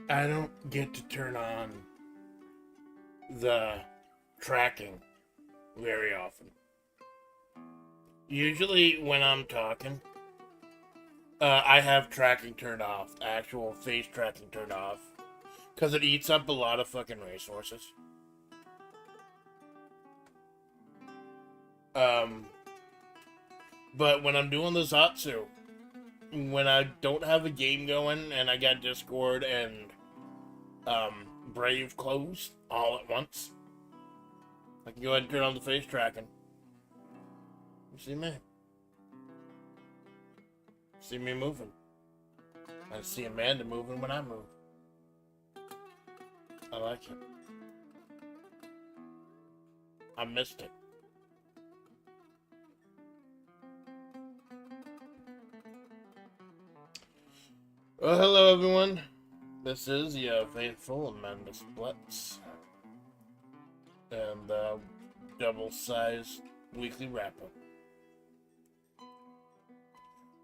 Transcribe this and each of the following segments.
I don't get to turn on the tracking very often. Usually when I'm talking, I have tracking turned off, actual face tracking turned off, because it eats up a lot of fucking resources. Um, but when I'm doing the Zatsu, when I don't have a game going and I got Discord and Brave closed all at once, I can go ahead and turn on the face tracking. You see me? See me moving. I see Amanda moving when I move. I like it. I missed it. Well, hello everyone. This is your faithful Amanda Splatts and the double-sized weekly wrap-up.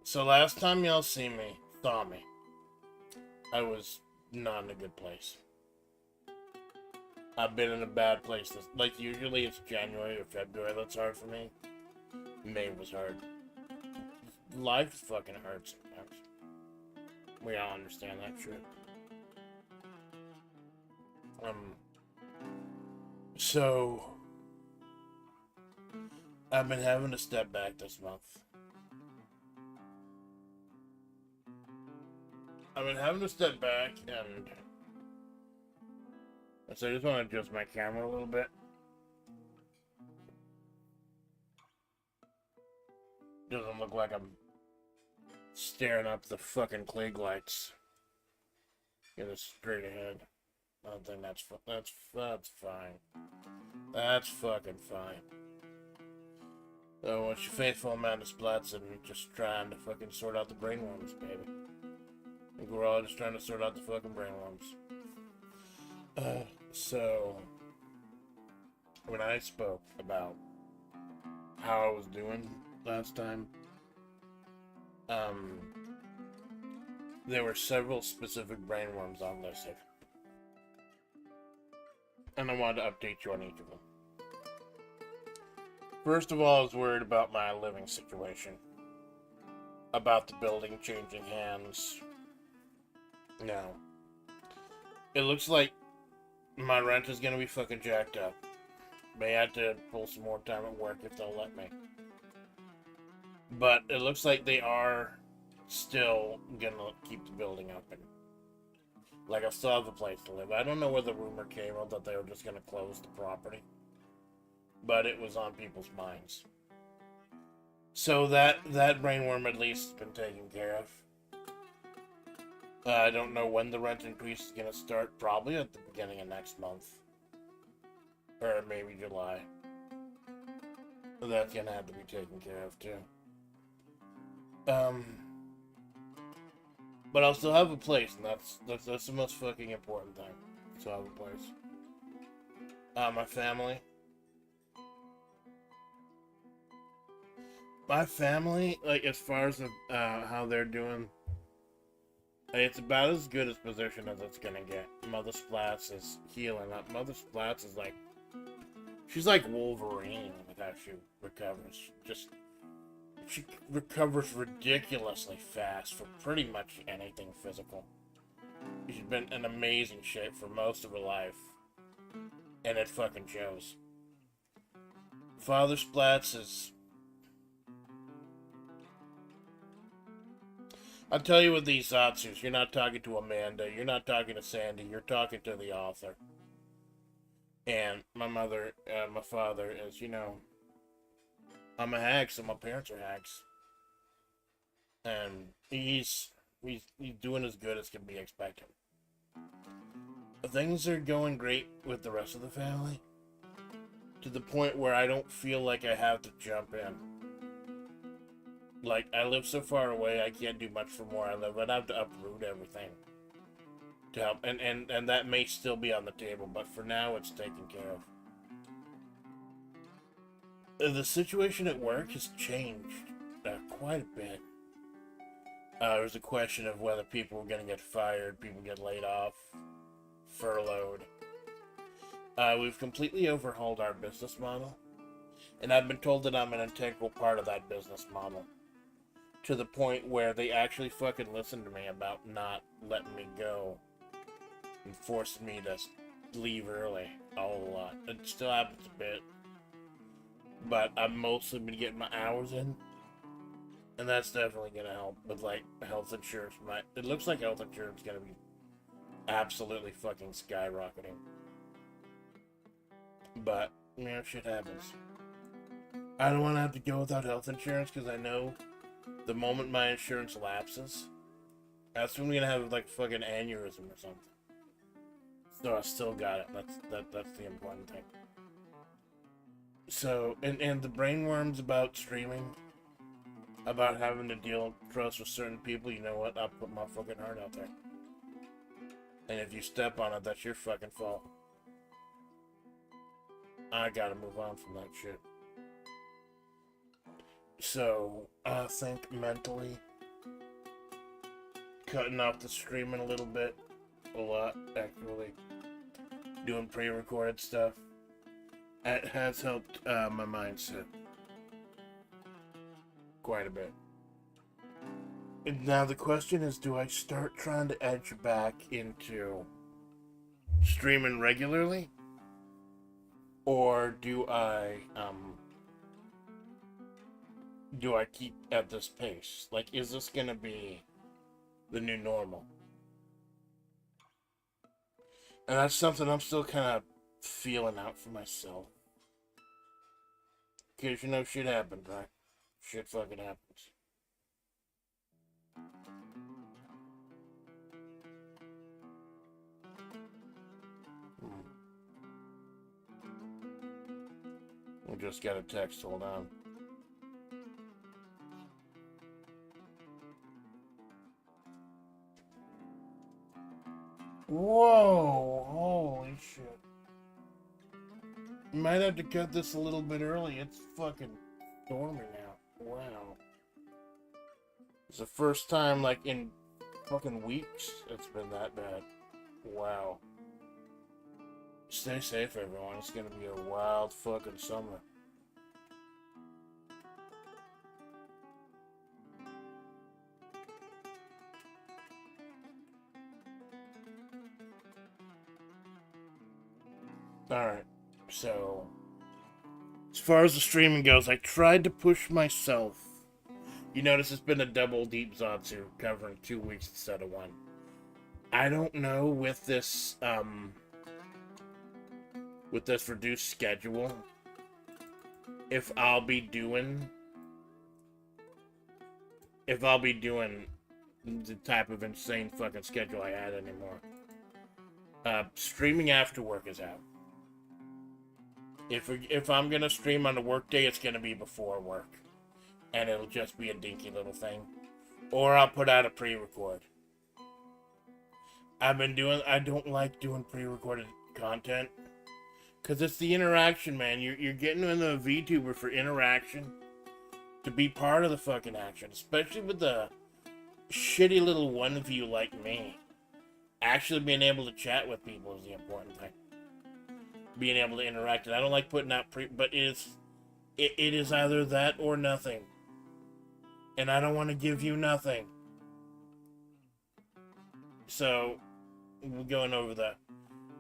So last time y'all saw me, I was not in a good place. I've been in a bad place. Like, usually it's January or February that's hard for me. May was hard. Life is fucking hard sometimes. We all understand that shit. So I've been having to step back this month. I've been having to step back, and so I just want to adjust my camera a little bit. Doesn't look like I'm staring up the fucking Klieg lights. Get it straight ahead. I don't think that's fine. That's fucking fine. So it's your faithful Amanda Splatts and just trying to fucking sort out the brainworms, baby. I think we're all just trying to sort out the fucking brainworms. So when I spoke about how I was doing last time, there were several specific brainworms on listed. And I wanted to update you on each of them. First of all, I was worried about my living situation. About the building changing hands. No. It looks like my rent is gonna be fucking jacked up. May have to pull some more time at work if they'll let me. But it looks like they are still gonna keep the building open. Like, I still have a place to live. I don't know where the rumor came of that they were just gonna close the property. But it was on people's minds. So that brainworm at least has been taken care of. I don't know when the rent increase is gonna start. Probably at the beginning of next month. Or maybe July. That's gonna have to be taken care of too. But I'll still have a place, and that's the most fucking important thing. Still have a place. My family. My family, like, as far as how they're doing, it's about as good a position as it's gonna get. Mother Splatts is healing up. Mother Splatts is like, she's like Wolverine with how she recovers. She recovers ridiculously fast for pretty much anything physical. She's been in amazing shape for most of her life. And it fucking shows. Father Splatts is... I'll tell you with these Zatsus, you're not talking to Amanda, you're not talking to Sandy, you're talking to the author. And my father is, you know... I'm a hag, so my parents are hags. And he's doing as good as can be expected. Things are going great with the rest of the family. To the point where I don't feel like I have to jump in. Like, I live so far away, I can't do much from where I live. I'd have to uproot everything to help. And that may still be on the table, but for now, it's taken care of. The situation at work has changed quite a bit. It was a question of whether people were going to get fired, people get laid off, furloughed. We've completely overhauled our business model, and I've been told that I'm an integral part of that business model, to the point where they actually fucking listen to me about not letting me go and forcing me to leave early a whole lot. It still happens a bit, but I've mostly been getting my hours in, and that's definitely going to help with, like, health insurance. It looks like health insurance is going to be absolutely fucking skyrocketing. But, you know, shit happens. I don't want to have to go without health insurance, because I know the moment my insurance lapses, that's when I'm going to have, like, fucking aneurysm or something. So I still got it. That's the important thing. So, and the brainworms about streaming, about having to deal trust with certain people, you know what? I'll put my fucking heart out there. And if you step on it, that's your fucking fault. I gotta move on from that shit. So, I think mentally, cutting off the streaming a little bit, a lot, actually, doing pre-recorded stuff, it has helped my mindset quite a bit. And now the question is, do I start trying to edge back into streaming regularly? Or do I keep at this pace? Like, is this gonna be the new normal? And that's something I'm still kind of feeling out for myself. Because, you know, shit happens, right? Shit fucking happens. We just got a text, hold on. Whoa, holy shit. Might have to cut this a little bit early. It's fucking stormy now. Wow. It's the first time, like, in fucking weeks it's been that bad. Wow. Stay safe, everyone. It's gonna be a wild fucking summer. Alright, so as far as the streaming goes, I tried to push myself. You notice it's been a double deep Zatsu covering 2 weeks instead of 1. I don't know with this reduced schedule if I'll be doing the type of insane fucking schedule I had anymore. Streaming after work is out. If I'm gonna stream on a work day, it's gonna be before work, and it'll just be a dinky little thing, or I'll put out a pre-record. I don't like doing pre-recorded content, cause it's the interaction, man. You're getting into a VTuber for interaction, to be part of the fucking action, especially with the shitty little one view like me. Actually being able to chat with people is the important thing. Being able to interact, and I don't like putting out but it is either that or nothing, and I don't want to give you nothing. So we're going over that.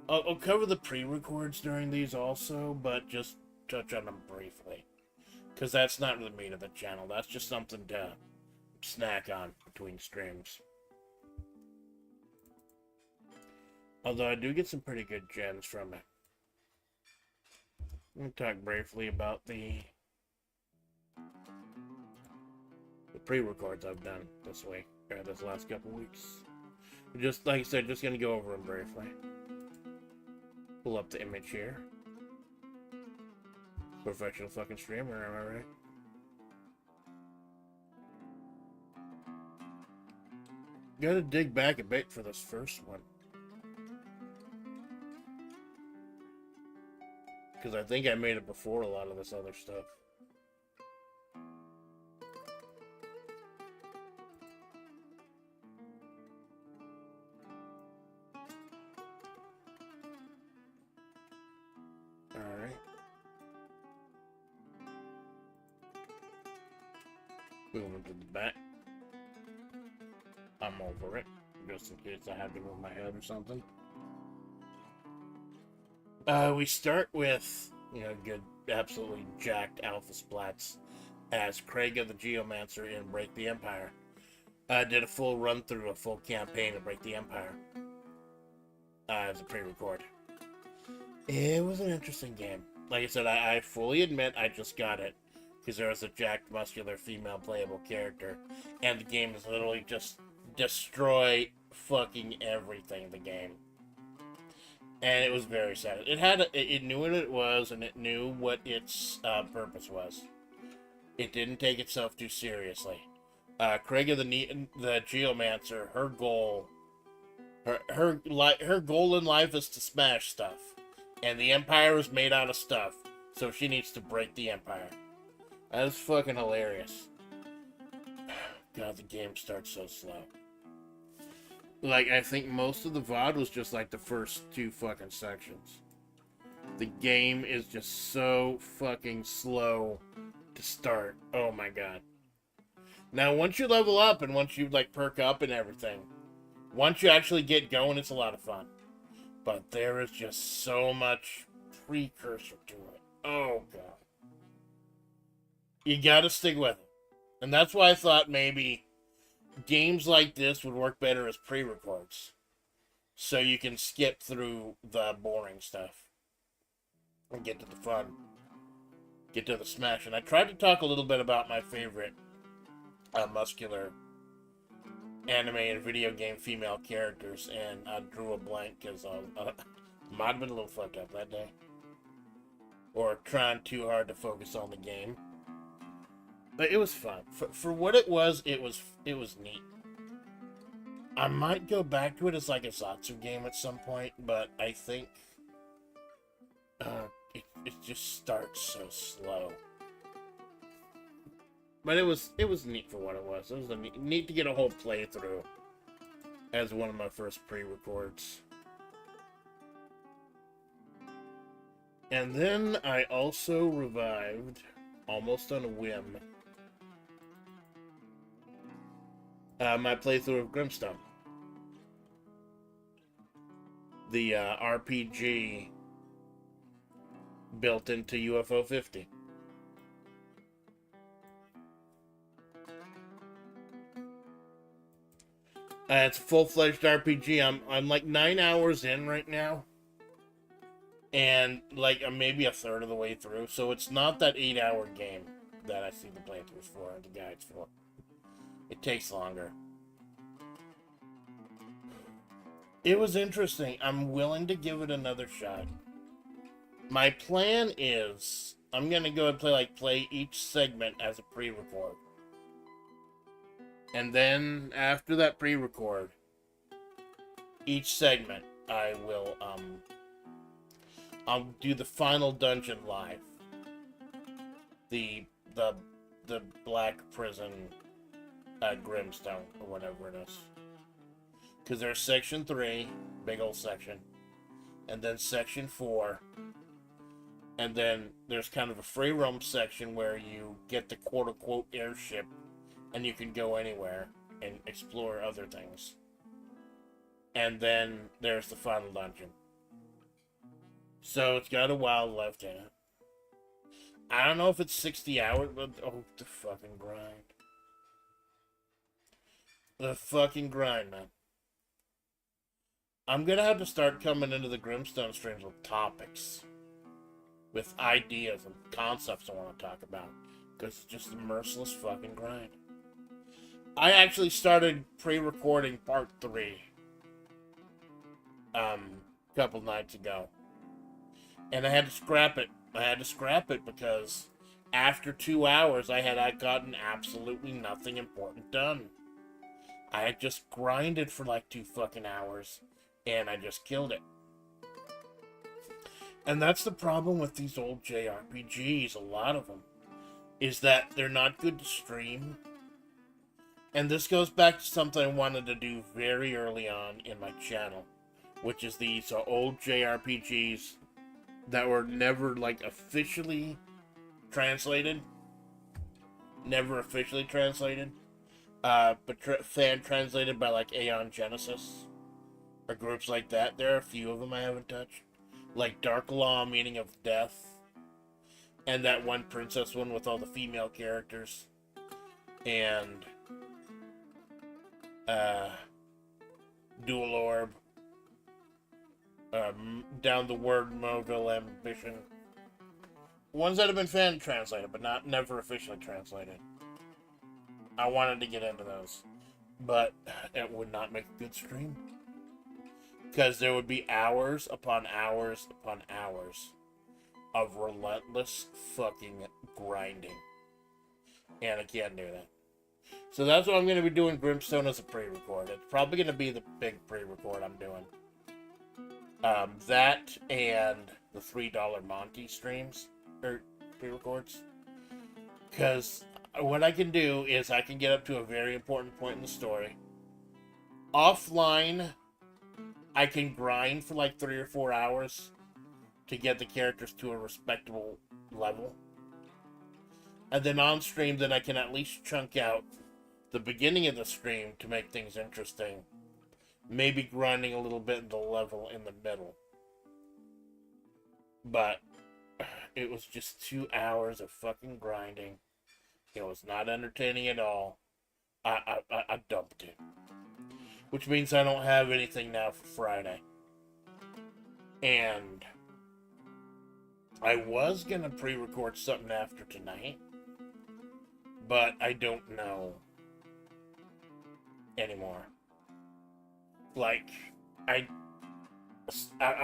I'll cover the pre-records during these also, but just touch on them briefly, because that's not the meat of the channel. That's just something to snack on between streams. Although I do get some pretty good gems from it. Let me talk briefly about the pre-records I've done this week, or this last couple weeks. Just like I said, just gonna go over them briefly. Pull up the image here. Professional fucking streamer, am I right? Gotta dig back a bit for this first one, because I think I made it before a lot of this other stuff. Moving to the back. I'm over it, just in case I had to move my head or something. We start with, good, absolutely jacked Alpha Splatts as Craig of the Geomancer in Break the Empire. I did a full run through, a full campaign of Break the Empire as a pre-record. It was an interesting game. Like I said, I fully admit I just got it because there was a jacked, muscular, female playable character, and the game is literally just destroy fucking everything. The game. And it was very sad. It knew what it was, and it knew what its purpose was. It didn't take itself too seriously. Craig of the Geomancer, her goal in life is to smash stuff, and the Empire is made out of stuff, so she needs to break the Empire. That is fucking hilarious. God, the game starts so slow. Like, I think most of the VOD was just like the first two fucking sections. The game is just so fucking slow to start. Oh my god. Now, once you level up and once you, like, perk up and everything, once you actually get going, it's a lot of fun. But there is just so much precursor to it. Oh god. You gotta stick with it. And that's why I thought maybe games like this would work better as pre-records. So you can skip through the boring stuff. And get to the fun. Get to the smash. And I tried to talk a little bit about my favorite muscular anime and video game female characters. And I drew a blank because I might have been a little fucked up that day. Or trying too hard to focus on the game. But it was fun. For what it was neat. I might go back to it as like a Zatsu game at some point, but I think it just starts so slow. But it was neat for what it was. It was neat to get a whole playthrough as one of my first pre-records. And then I also revived, almost on a whim, my playthrough of Grimstone. The RPG built into UFO 50. It's a full-fledged RPG. I'm like 9 hours in right now. And like I'm maybe a third of the way through. So it's not that 8-hour game that I see the playthroughs for and the guides for. It takes longer. It was interesting. I'm willing to give it another shot. My plan is I'm gonna go and play each segment as a pre-record. And then after that pre-record, each segment I will I'll do the final dungeon live. The Black Prison Grimstone, or whatever it is. Because there's Section 3, big old section. And then Section 4. And then there's kind of a free roam section where you get the quote-unquote airship. And you can go anywhere and explore other things. And then there's the final dungeon. So it's got a while left in it. I don't know if it's 60 hours, but oh, the fucking grind. The fucking grind, man. I'm gonna have to start coming into the Grimstone streams with topics. With ideas and concepts I want to talk about. Because it's just a merciless fucking grind. I actually started pre-recording part 3. A couple nights ago. And I had to scrap it. Because after 2 hours I had gotten absolutely nothing important done. I had just grinded for like 2 fucking hours. And I just killed it. And that's the problem with these old JRPGs, a lot of them. Is that they're not good to stream. And this goes back to something I wanted to do very early on in my channel. Which is these old JRPGs that were never like officially translated. never officially translated, but fan translated by like Aeon Genesis or groups like that. There are a few of them I haven't touched, like Dark Law, Meaning of Death, and that one princess one with all the female characters, and Dual Orb, Down the Word Mobile Ambition. Ones that have been fan translated, but never officially translated. I wanted to get into those, but it would not make a good stream. Because there would be hours upon hours upon hours of relentless fucking grinding. And I can't do that. So that's what I'm going to be doing Grimstone as a pre-record. It's probably going to be the big pre-record I'm doing. That and the $3 Monty streams, or pre-records. Because what I can do is I can get up to a very important point in the story. Offline, I can grind for like 3 or 4 hours to get the characters to a respectable level. And then on stream, then I can at least chunk out the beginning of the stream to make things interesting. Maybe grinding a little bit in the level in the middle. But it was just 2 hours of fucking grinding. It was not entertaining at all. I dumped it. Which means I don't have anything now for Friday. And I was gonna pre-record something after tonight, but I don't know anymore. Like, I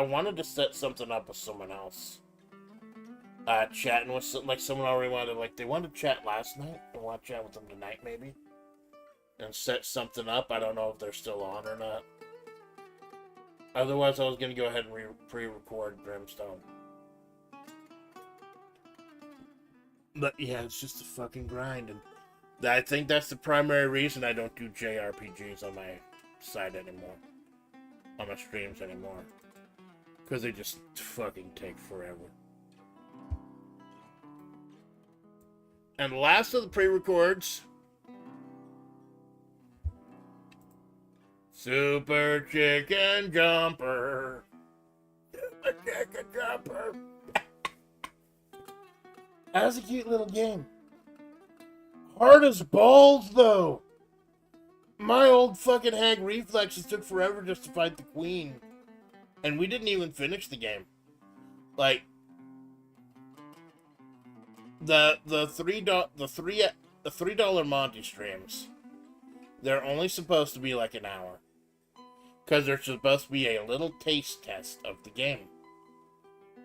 wanted to set something up with someone else. Chatting with like someone already wanted, like they wanted to chat last night. I want to chat with them tonight maybe. And set something up. I don't know if they're still on or not. Otherwise, I was going to go ahead and pre-record Brimstone. But yeah, it's just a fucking grind. And I think that's the primary reason I don't do JRPGs on my site anymore. On my streams anymore. Because they just fucking take forever. And last of the pre-records... Super Chicken Jumper. Super Chicken Jumper. That's a cute little game. Hard as balls, though. My old fucking hag reflexes took forever just to fight the queen. And we didn't even finish the game. Like, the $3 Monty streams, they're only supposed to be like an hour. Because there's supposed to be a little taste test of the game.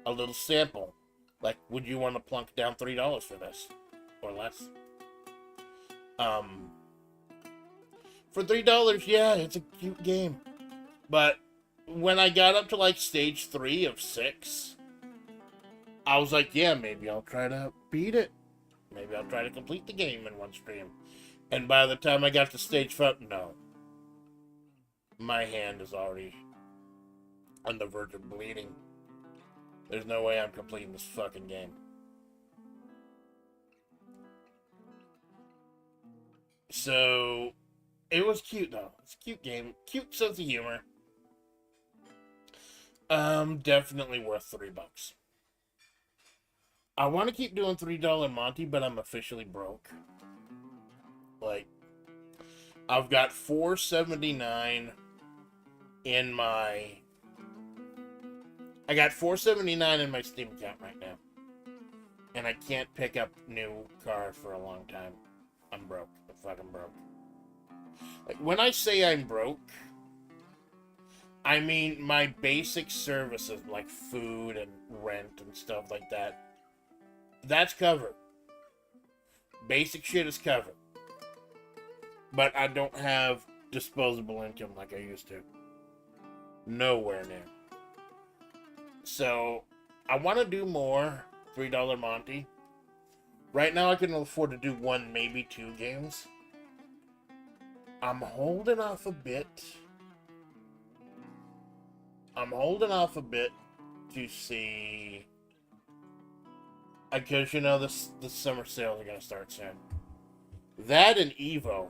A little sample. Like, would you want to plunk down $3 for this? Or less? For $3, yeah, it's a cute game. But when I got up to like stage 3 of 6, I was like, yeah, maybe I'll try to beat it. Maybe I'll try to complete the game in one stream. And by the time I got to stage 5, no. My hand is already on the verge of bleeding. There's no way I'm completing this fucking game. So, it was cute though. It's a cute game. Cute sense of humor. Definitely worth $3. I want to keep doing $3 Monty, but I'm officially broke. Like, I've got $4.79 in my... I got $4.79 in my Steam account right now. And I can't pick up new card for a long time. I'm broke. I'm fucking broke. Like, when I say I'm broke, I mean my basic services like food and rent and stuff like that. That's covered. Basic shit is covered. But I don't have disposable income like I used to. Nowhere near. So, I want to do more $3 Monty. Right now I can afford to do 1, maybe 2 games. I'm holding off a bit. To see... Because, you know, the summer sales are going to start soon. That and Evo.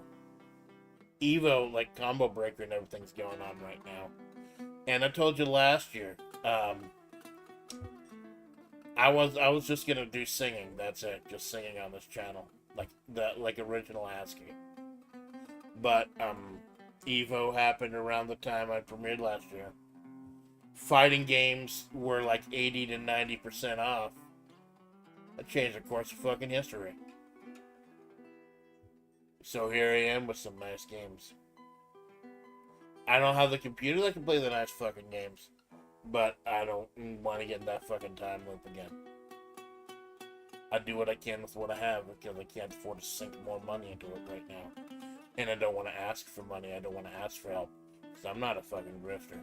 Evo, like, combo breaker and everything's going on right now. And I told you last year, I was just gonna do singing. That's it, just singing on this channel, like original ASCII. But Evo happened around the time I premiered last year. Fighting games were like 80 to 90% off. That changed the course of fucking history. So here I am with some nice games. I don't have the computer that can play the nice fucking games, but I don't want to get in that fucking time loop again. I do what I can with what I have because I can't afford to sink more money into it right now. And I don't want to ask for money. I don't want to ask for help because I'm not a fucking grifter.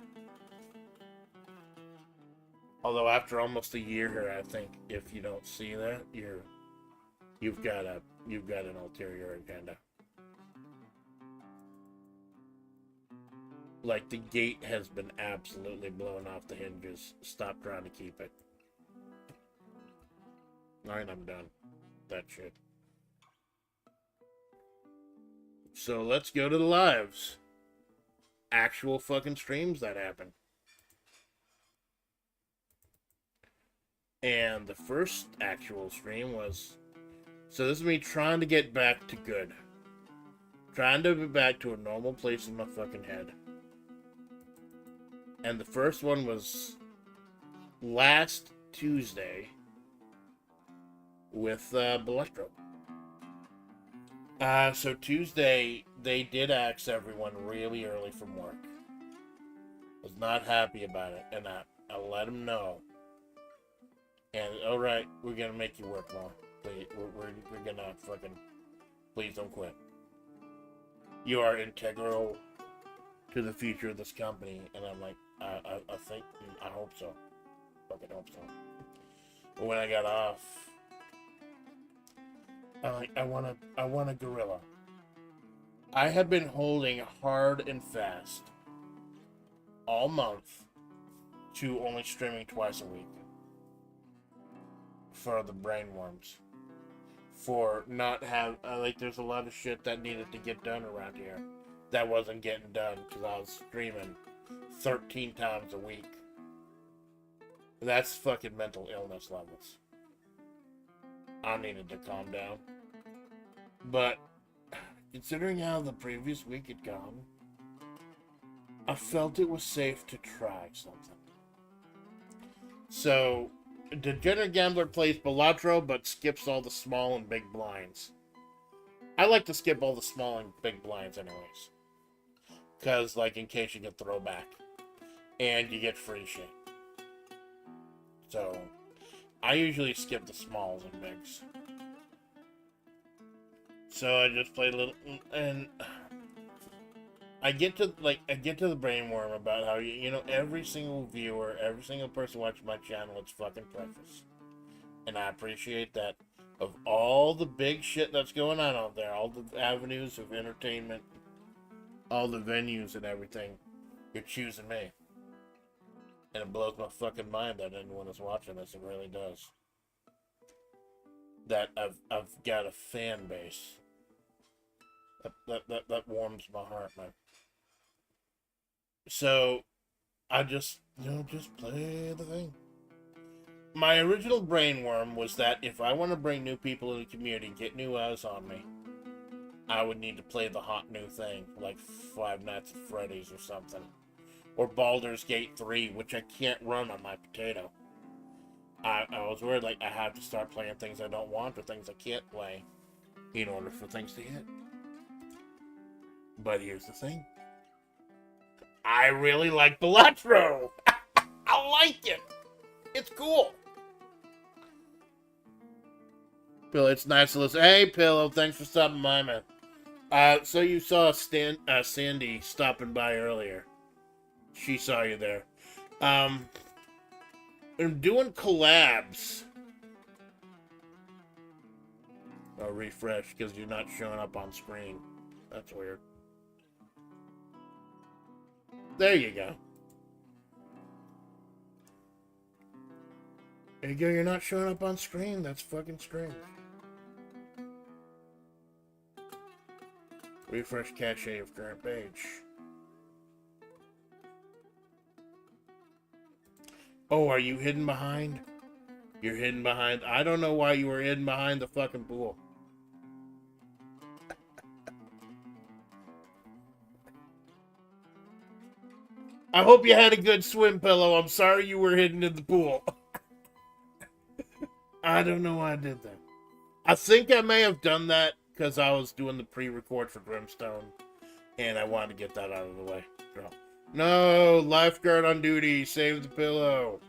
Although after almost a year here, I think if you don't see that, you've got an ulterior agenda. Like, the gate has been absolutely blown off the hinges. Stop trying to keep it. Alright, I'm done. That shit. So let's go to the lives. Actual fucking streams that happen. And the first actual stream was... So this is me trying to get back to good. Trying to be back to a normal place in my fucking head. And the first one was last Tuesday with Balestro. So Tuesday, they did axe everyone really early from work. Was not happy about it, and I let them know. And, alright, we're gonna make you work more. Please, we're gonna fucking... Please don't quit. You are integral to the future of this company. And I'm like, I think, I hope so. Fucking hope so. But when I got off, I'm like, I want a gorilla. I have been holding hard and fast all month to only streaming twice a week for the brain worms. For not have, like, there's a lot of shit that needed to get done around here that wasn't getting done because I was streaming 13 times a week. That's fucking mental illness levels. I needed to calm down. But considering how the previous week had gone, I felt it was safe to try something. So, Degenerate Gambler plays Balatro but skips all the small and big blinds. I like to skip all the small and big blinds anyways. Because, like, in case you get throwback. And you get free shit. So, I usually skip the smalls and bigs. So I just played a little, and I get to the brain worm about how, you know, every single viewer, every single person watching my channel, it's fucking precious. And I appreciate that. Of all the big shit that's going on out there, all the avenues of entertainment, all the venues and everything, you're choosing me. And it blows my fucking mind that anyone is watching this. It really does. That I've got a fan base. That warms my heart, man. So, I just play the thing. My original brainworm was that if I want to bring new people in the community, get new eyes on me, I would need to play the hot new thing, like Five Nights at Freddy's or something. Or Baldur's Gate 3, which I can't run on my potato. I was worried, like, I have to start playing things I don't want or things I can't play in order for things to hit. But here's the thing. I really like Balatro! I like it! It's cool! Pillow, it's nice to listen. Hey, Pillow, thanks for stopping by, man. So you saw Sandy stopping by earlier. She saw you there. I'm doing collabs. I'll refresh because you're not showing up on screen. That's weird. There you go. There you go, you're not showing up on screen. That's fucking strange. Refresh cache of current page. Oh, are you hidden behind? You're hidden behind. I don't know why you were hidden behind the fucking pool. I hope you had a good swim pillow. I'm sorry you were hidden in the pool. I don't know why I did that. I think I may have done that because I was doing the pre-record for Brimstone, and I wanted to get that out of the way. No, lifeguard on duty. Save the pillow.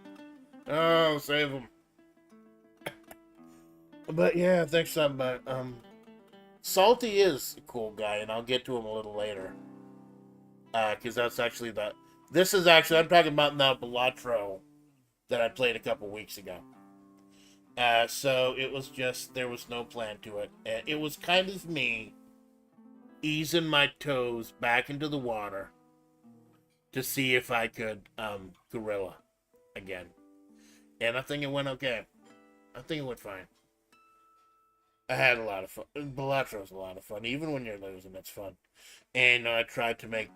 Oh, save him. But yeah, thanks so much. Salty is a cool guy, and I'll get to him a little later. Because that's actually the... This is actually... I'm talking about now Balatro that I played a couple weeks ago. So it was just... There was no plan to it. And it was kind of me easing my toes back into the water to see if I could gorilla again. And I think it went okay. I think it went fine. I had a lot of fun. Balatro was a lot of fun. Even when you're losing, it's fun. And I tried to make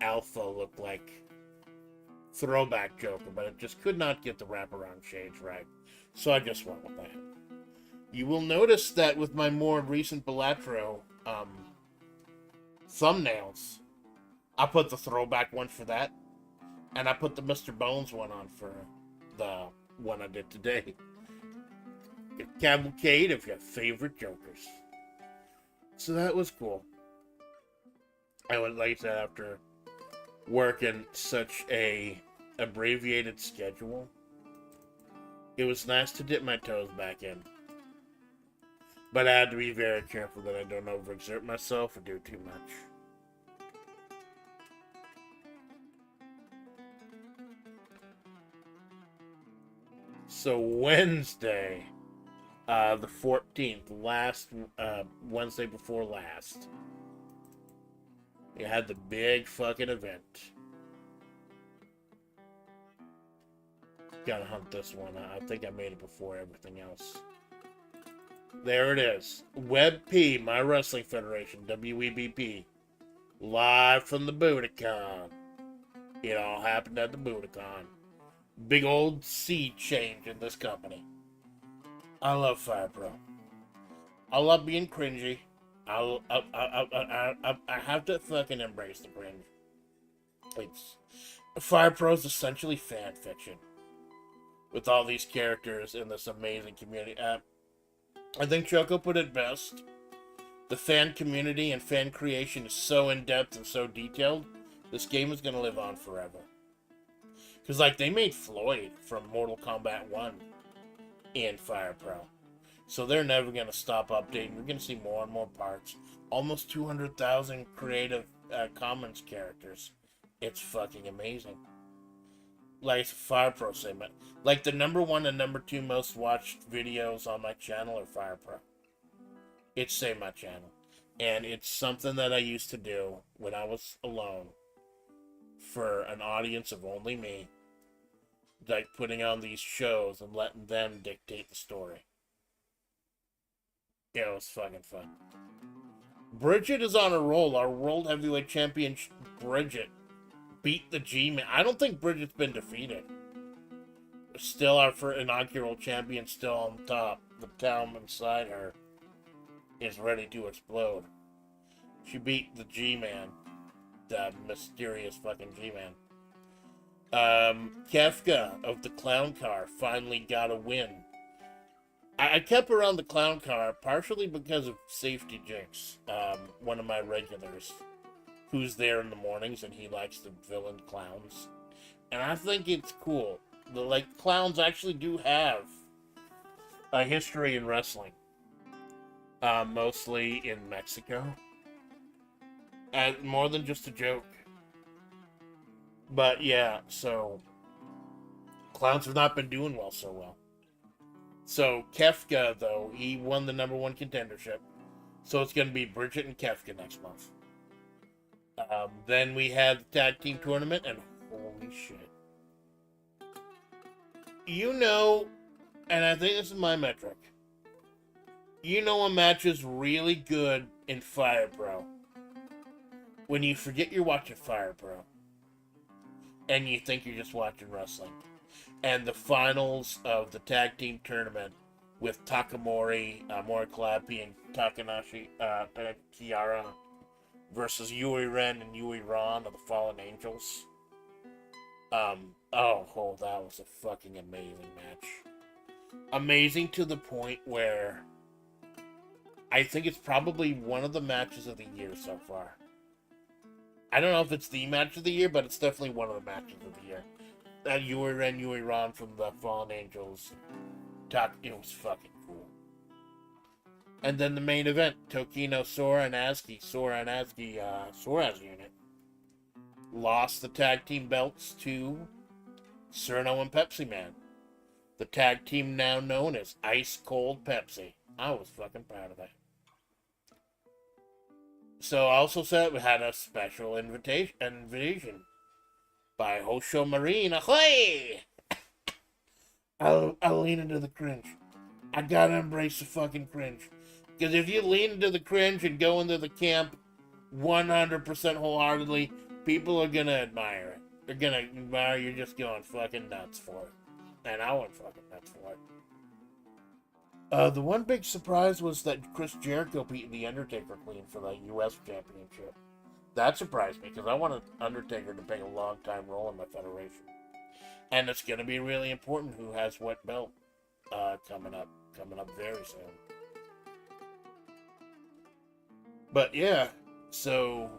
Alpha look like Throwback Joker, but it just could not get the wraparound shades right. So I just went with that. You will notice that with my more recent Balatro thumbnails, I put the throwback one for that, and I put the Mr. Bones one on for the one I did today. Your cavalcade of your favorite Jokers. So that was cool. I went like that after working such a abbreviated schedule. It was nice to dip my toes back in. But I had to be very careful that I don't overexert myself or do too much. So Wednesday, the 14th, last Wednesday before last, we had the big fucking event. Gotta hunt this one. I think I made it before everything else. There it is. WebP, my wrestling federation, WEBP. Live from the Budokan. It all happened at the Budokan. Big old sea change in this company. I love Fire Pro. I love being cringy. I have to fucking embrace the cringe. Fire Pro is essentially fan fiction. With all these characters in this amazing community. I think Choco put it best. The fan community and fan creation is so in-depth and so detailed, this game is going to live on forever. Because, like, they made Floyd from Mortal Kombat 1 in Fire Pro. So they're never going to stop updating. We're going to see more and more parts. Almost 200,000 creative Commons characters. It's fucking amazing. Like Fire Pro segment. Like the #1 and #2 most watched videos on my channel are Fire Pro. It's Save My Channel. And it's something that I used to do when I was alone. For an audience of only me. Like putting on these shows and letting them dictate the story. Yeah, it was fucking fun. Bridget is on a roll. Our World Heavyweight Champion Bridget beat the G-Man. I don't think Bridget's been defeated. Still our inaugural champion, still on top. The town inside her is ready to explode. She beat the G-Man. The mysterious fucking G-Man. Kefka of the Clown Car finally got a win. I kept her on the Clown Car partially because of Safety Jinx, one of my regulars, who's there in the mornings and he likes the villain clowns. And I think it's cool. Clowns actually do have a history in wrestling. Mostly in Mexico. And more than just a joke. But yeah, so clowns have not been doing so well. So Kefka, though, he won the #1 contendership. So it's going to be Bridget and Kefka next month. Then we had the tag team tournament, and holy shit. You know, and I think this is my metric. You know a match is really good in Fire Pro when you forget you're watching Fire Pro, and you think you're just watching wrestling, and the finals of the tag team tournament with Takamori, Morikawa, and Takanashi, Kiara versus Yui Ren and Yui Ron of the Fallen Angels. Oh, that was a fucking amazing match. Amazing to the point where I think it's probably one of the matches of the year so far. I don't know if it's the match of the year, but it's definitely one of the matches of the year. That Yui Ren, Yui Ron from the Fallen Angels. It was fucking cool. And then the main event, Tokino Sora and Asuka. Sora's unit lost the tag team belts to Cerno and Pepsi Man. The tag team now known as Ice Cold Pepsi. I was fucking proud of that. So I also said we had a special invitation by Hosho Marine. Ahoy! I'll lean into the cringe. I gotta embrace the fucking cringe. Because if you lean into the cringe and go into the camp 100% wholeheartedly, people are gonna admire it. They're gonna admire you just going fucking nuts for it. And I went fucking nuts for it. The one big surprise was that Chris Jericho beat The Undertaker clean for the U.S. Championship. That surprised me because I wanted Undertaker to play a long time role in my federation. And it's going to be really important who has what belt coming up very soon. But yeah, so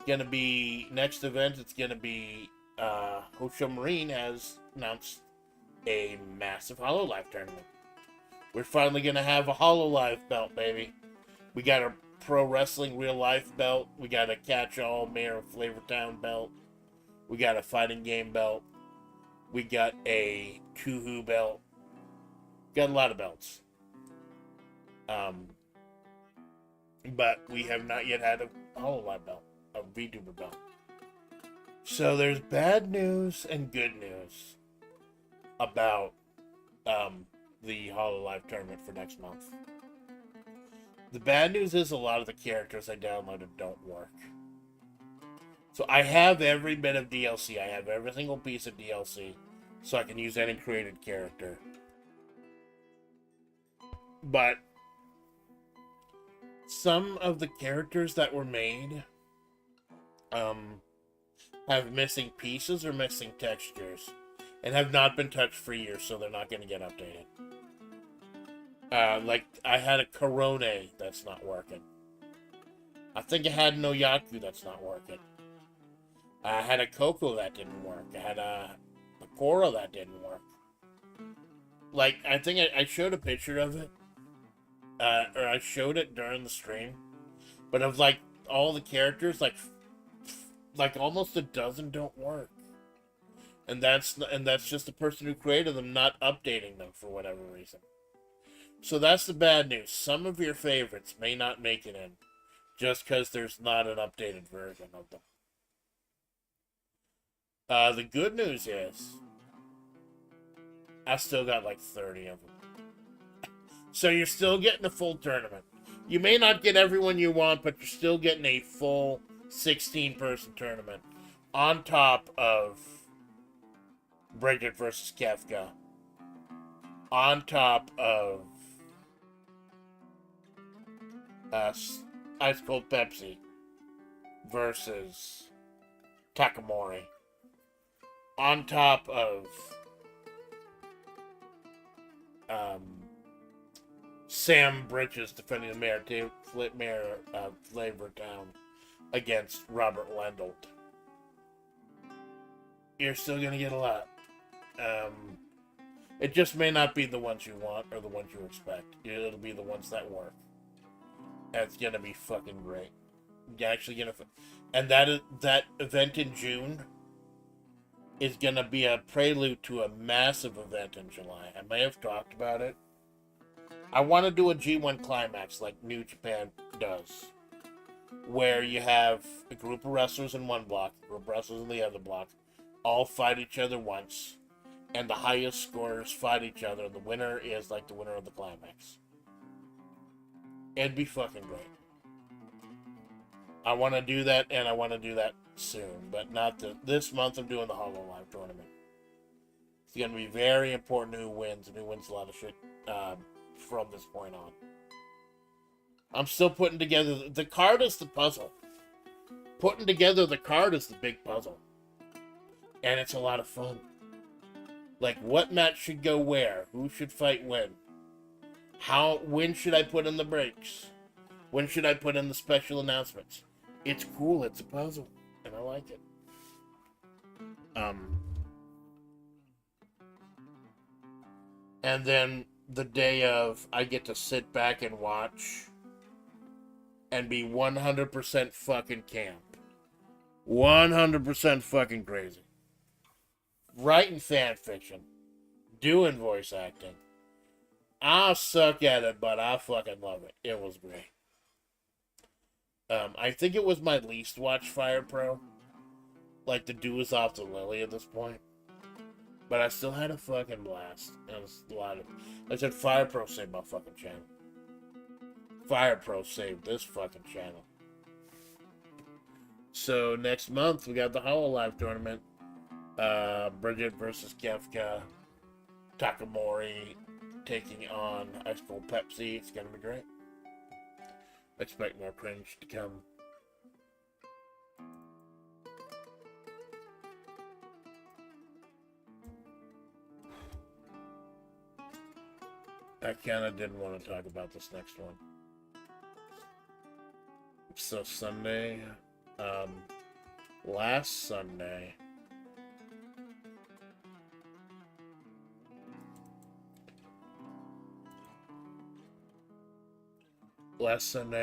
going to be next event. It's going to be Hosho Marine has announced a massive HoloLive tournament. We're finally going to have a HoloLive belt, baby. We got a Pro Wrestling Real Life belt. We got a Catch-All Mayor of Flavortown belt. We got a Fighting Game belt. We got a Kuhu belt. Got a lot of belts. But we have not yet had a HoloLive belt. A VTuber belt. So there's bad news and good news about the HoloLive tournament for next month. The bad news is a lot of the characters I downloaded don't work. So I have every bit of DLC. I have every single piece of DLC. So I can use any created character. But some of the characters that were made have missing pieces or missing textures. And have not been touched for years, so they're not going to get updated. Like, I had a Korone that's not working. I think I had an Oyaku that's not working. I had a Coco that didn't work. I had a Koro that didn't work. Like, I think I showed a picture of it. Or I showed it during the stream. But of, like, all the characters, like almost a dozen don't work. And that's just the person who created them not updating them for whatever reason. So that's the bad news. Some of your favorites may not make it in just because there's not an updated version of them. The good news is I still got like 30 of them. So you're still getting a full tournament. You may not get everyone you want, but you're still getting a full 16-person tournament on top of Bridget versus Kefka. On top of Ice Cold Pepsi versus Takamori. On top of Sam Bridges defending the mayor of Flavortown against Robert Lendolt. You're still gonna get a lot. It just may not be the ones you want or the ones you expect. It'll be the ones that work. And it's gonna be fucking great. You're actually gonna, and that event in June is gonna be a prelude to a massive event in July. I may have talked about it. I want to do a G1 climax like New Japan does, where you have a group of wrestlers in one block, a group of wrestlers in the other block, all fight each other once, and the highest scorers fight each other. The winner is like the winner of the climax. It'd be fucking great. I want to do that, and I want to do that soon, but not this month. I'm doing the HoloLive tournament. It's going to be very important who wins, and who wins a lot of shit from this point on. I'm still putting together... The card is the puzzle. Putting together the card is the big puzzle. And it's a lot of fun. Like, what match should go where? Who should fight when? When should I put in the breaks? When should I put in the special announcements? It's cool, it's a puzzle, and I like it. And then the day of, I get to sit back and watch and be 100% fucking camp. 100% fucking crazy. Writing fan fiction. Doing voice acting. I suck at it, but I fucking love it. It was great. I think it was my least watched Fire Pro. Like, the dew is off the lily at this point. But I still had a fucking blast. It was a lot of... I said Fire Pro saved my fucking channel. Fire Pro saved this fucking channel. So, next month, we got the HoloLive tournament. Bridget versus Kefka. Takamori taking on Ice Cold Pepsi. It's gonna be great. Expect more cringe to come. I kinda didn't want to talk about this next one. So Sunday, last Sunday,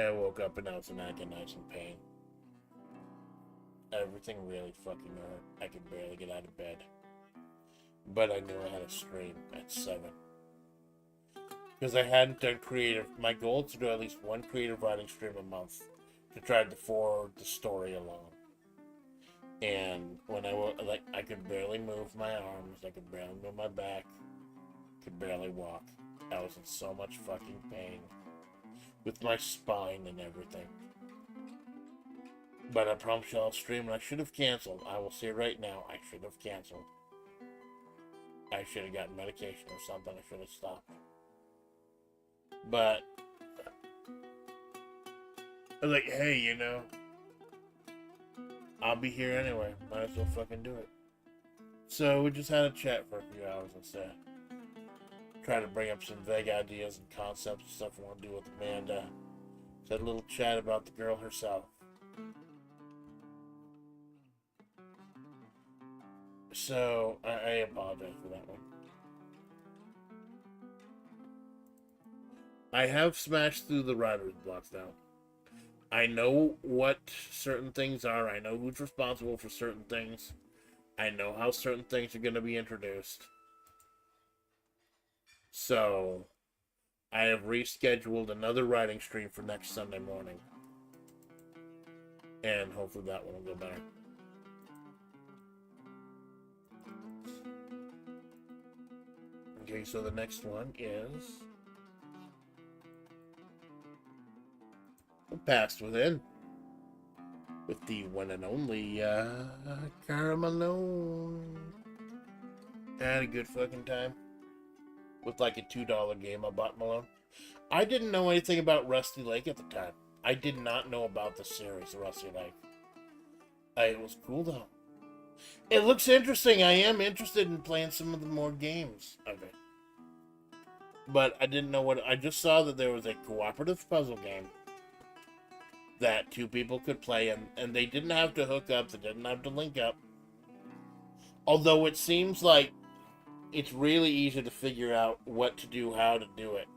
I woke up and I was in agonizing pain. Everything really fucking hurt. I could barely get out of bed. But I knew I had a stream at 7. Because I hadn't done creative. My goal is to do at least one creative writing stream a month to try to forward the story along. And when I could barely move my arms, I could barely move my back, could barely walk. I was in so much fucking pain with my spine and everything. But I promise you I'll stream, and I should have canceled. I will say right now, I should have canceled. I should have gotten medication or something. I should have stopped. But I was like, hey, you know, I'll be here anyway. Might as well fucking do it. So we just had a chat for a few hours instead. Try to bring up some vague ideas and concepts and stuff I want to do with Amanda. Just had a little chat about the girl herself. So I apologize for that one. I have smashed through the writer's blocks now. I know what certain things are. I know who's responsible for certain things. I know how certain things are going to be introduced. So, I have rescheduled another writing stream for next Sunday morning. And hopefully that one will go better. Okay, so the next one is Past Within. With the one and only, Cara Malone. I had a good fucking time. With like a $2 game I bought Malone. I didn't know anything about Rusty Lake at the time. I did not know about the series, Rusty Lake. It was cool though. It looks interesting. I am interested in playing some of the more games of it. But I didn't know what... I just saw that there was a cooperative puzzle game that 2 people could play, and they didn't have to hook up, they didn't have to link up. Although it seems like it's really easy to figure out what to do, how to do it.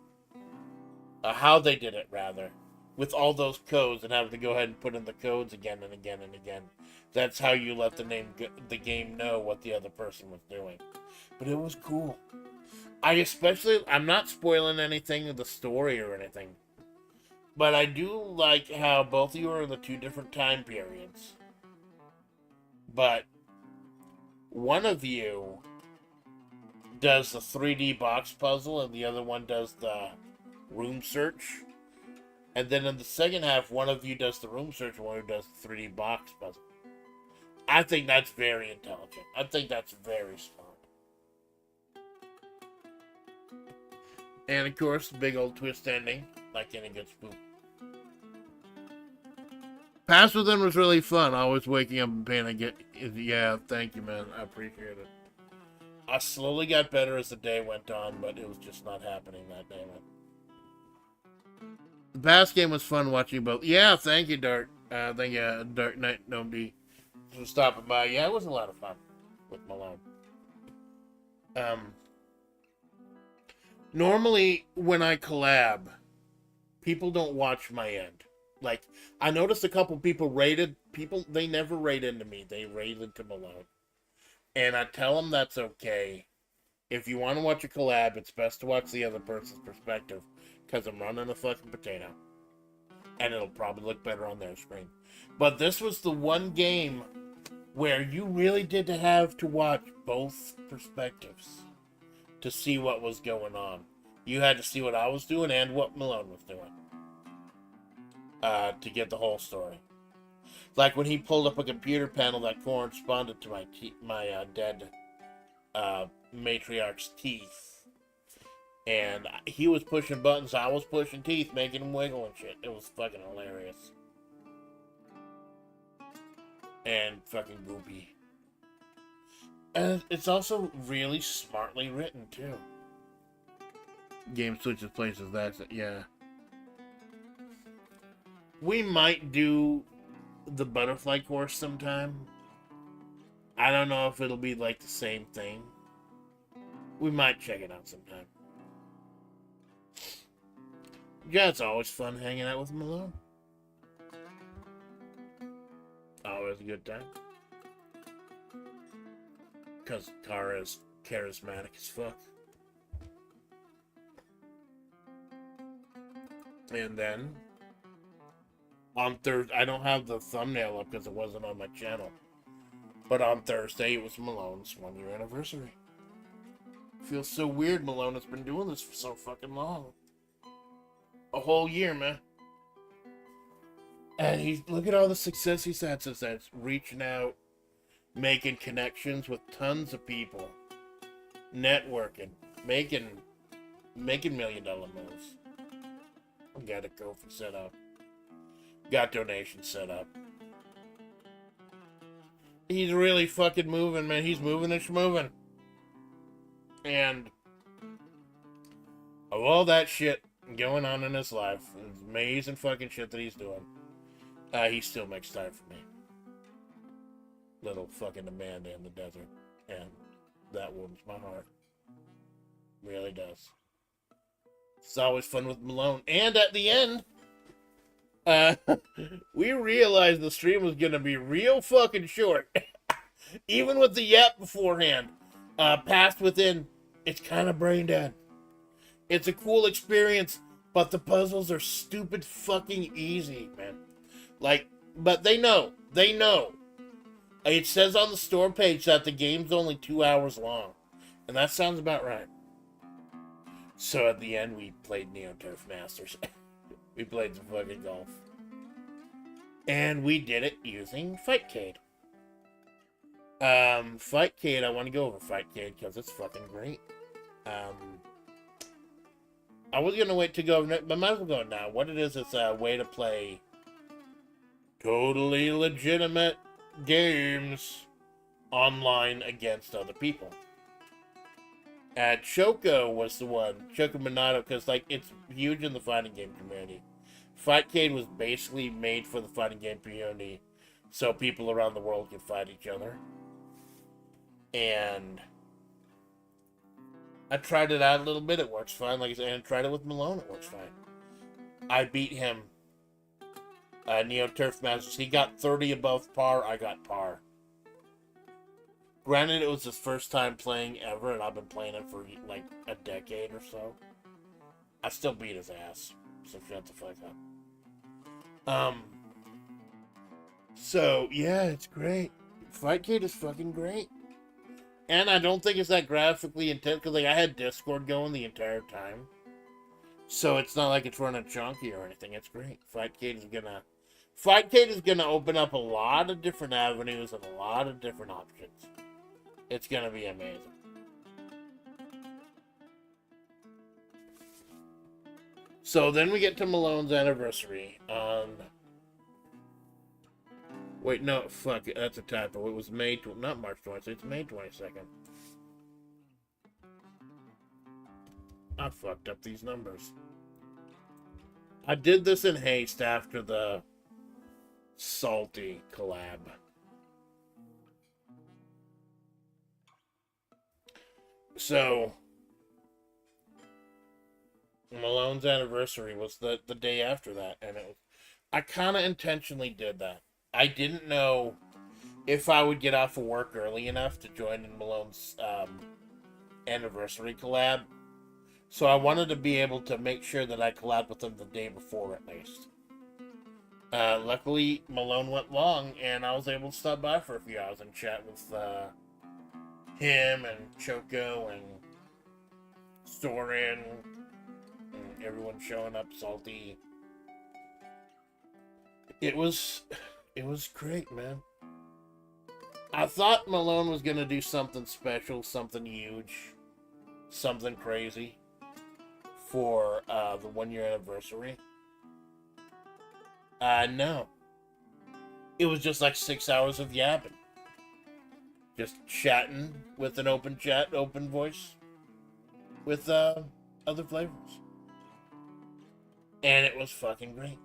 How they did it, rather. With all those codes and having to go ahead and put in the codes again and again and again. That's how you let the game know what the other person was doing. But it was cool. I'm not spoiling anything of the story or anything. But I do like how both of you are in the 2 different time periods. But one of you does the 3D box puzzle and the other one does the room search. And then in the second half, one of you does the room search and one who does the 3D box puzzle. I think that's very intelligent. I think that's very smart. And of course, the big old twist ending, like any good spook. Pass with them was really fun. Always waking up and panicking. Yeah, thank you, man. I appreciate it. I slowly got better as the day went on, but it was just not happening that day. The past game was fun watching both. Yeah, thank you, Dark. Thank you, Dark Knight Nobody, for stopping by. Yeah, it was a lot of fun with Malone. Normally, when I collab, people don't watch my end. Like, I noticed a couple people they never raid into me. They raid into Malone. And I tell them that's okay. If you want to watch a collab, it's best to watch the other person's perspective. Because I'm running a fucking potato. And it'll probably look better on their screen. But this was the one game where you really did have to watch both perspectives to see what was going on. You had to see what I was doing and what Malone was doing. To get the whole story. Like when he pulled up a computer panel that corresponded to my dead matriarch's teeth. And he was pushing buttons, I was pushing teeth, making him wiggle and shit. It was fucking hilarious. And fucking goopy. And it's also really smartly written, too. Game switches places, that's it, yeah. We might do the butterfly course sometime. I don't know if it'll be like the same thing. We might check it out sometime. Yeah, it's always fun hanging out with Malone. Always a good time. Because Tara is charismatic as fuck. And then on Thursday, I don't have the thumbnail up because it wasn't on my channel. But on Thursday, it was Malone's 1-year anniversary. Feels so weird Malone has been doing this for so fucking long. A whole year, man. And look at all the success he's had since then. Reaching out, making connections with tons of people, networking, making $1 million moves. Got a Kofi set up. Got donations set up. He's really fucking moving, man. He's moving and schmoving. And of all that shit going on in his life, amazing fucking shit that he's doing, he still makes time for me. Little fucking Amanda in the desert. And that warms my heart. Really does. It's always fun with Malone. And at the end, we realized the stream was going to be real fucking short. Even with the yap beforehand. Past within, it's kind of brain dead. It's a cool experience, but the puzzles are stupid fucking easy, man. Like, but they know. They know. It says on the store page that the game's only 2 hours long. And that sounds about right. So at the end, we played Neo Turf Masters. We played some fucking golf. And we did it using Fightcade. Fightcade, I want to go over Fightcade because it's fucking great. I was going to wait to go, but I might as well go now. What it is, it's a way to play totally legitimate games online against other people. Choco was the one, Choco Minato, because like it's huge in the fighting game community. Fightcade was basically made for the fighting game community, so people around the world can fight each other. And I tried it out a little bit; it works fine. Like I said, and I tried it with Malone; it works fine. I beat him. Neo Turf Masters. He got 30 above par. I got par. Granted, it was his first time playing ever, and I've been playing it for like a decade or so. I still beat his ass, so shut the fuck up. So, yeah, it's great. Fightcade is fucking great. And I don't think it's that graphically intense, because like, I had Discord going the entire time. So it's not like it's running chunky or anything. It's great. Fightcade is gonna open up a lot of different avenues and a lot of different options. It's gonna be amazing. So then we get to Malone's anniversary on. Wait, no, fuck, that's a typo. It was not March 22nd, it's May 22nd. I fucked up these numbers. I did this in haste after the Salty collab. So, Malone's anniversary was the day after that, and I kind of intentionally did that. I didn't know if I would get off of work early enough to join in Malone's anniversary collab. So I wanted to be able to make sure that I collabed with him the day before at least. Luckily, Malone went long, and I was able to stop by for a few hours and chat with him and Choco and Soren and everyone showing up salty. It was great, man. I thought Malone was gonna do something special, something huge, something crazy for the 1-year anniversary. No. It was just like 6 hours of yapping. Just chatting with an open voice with other flavors. And it was fucking great.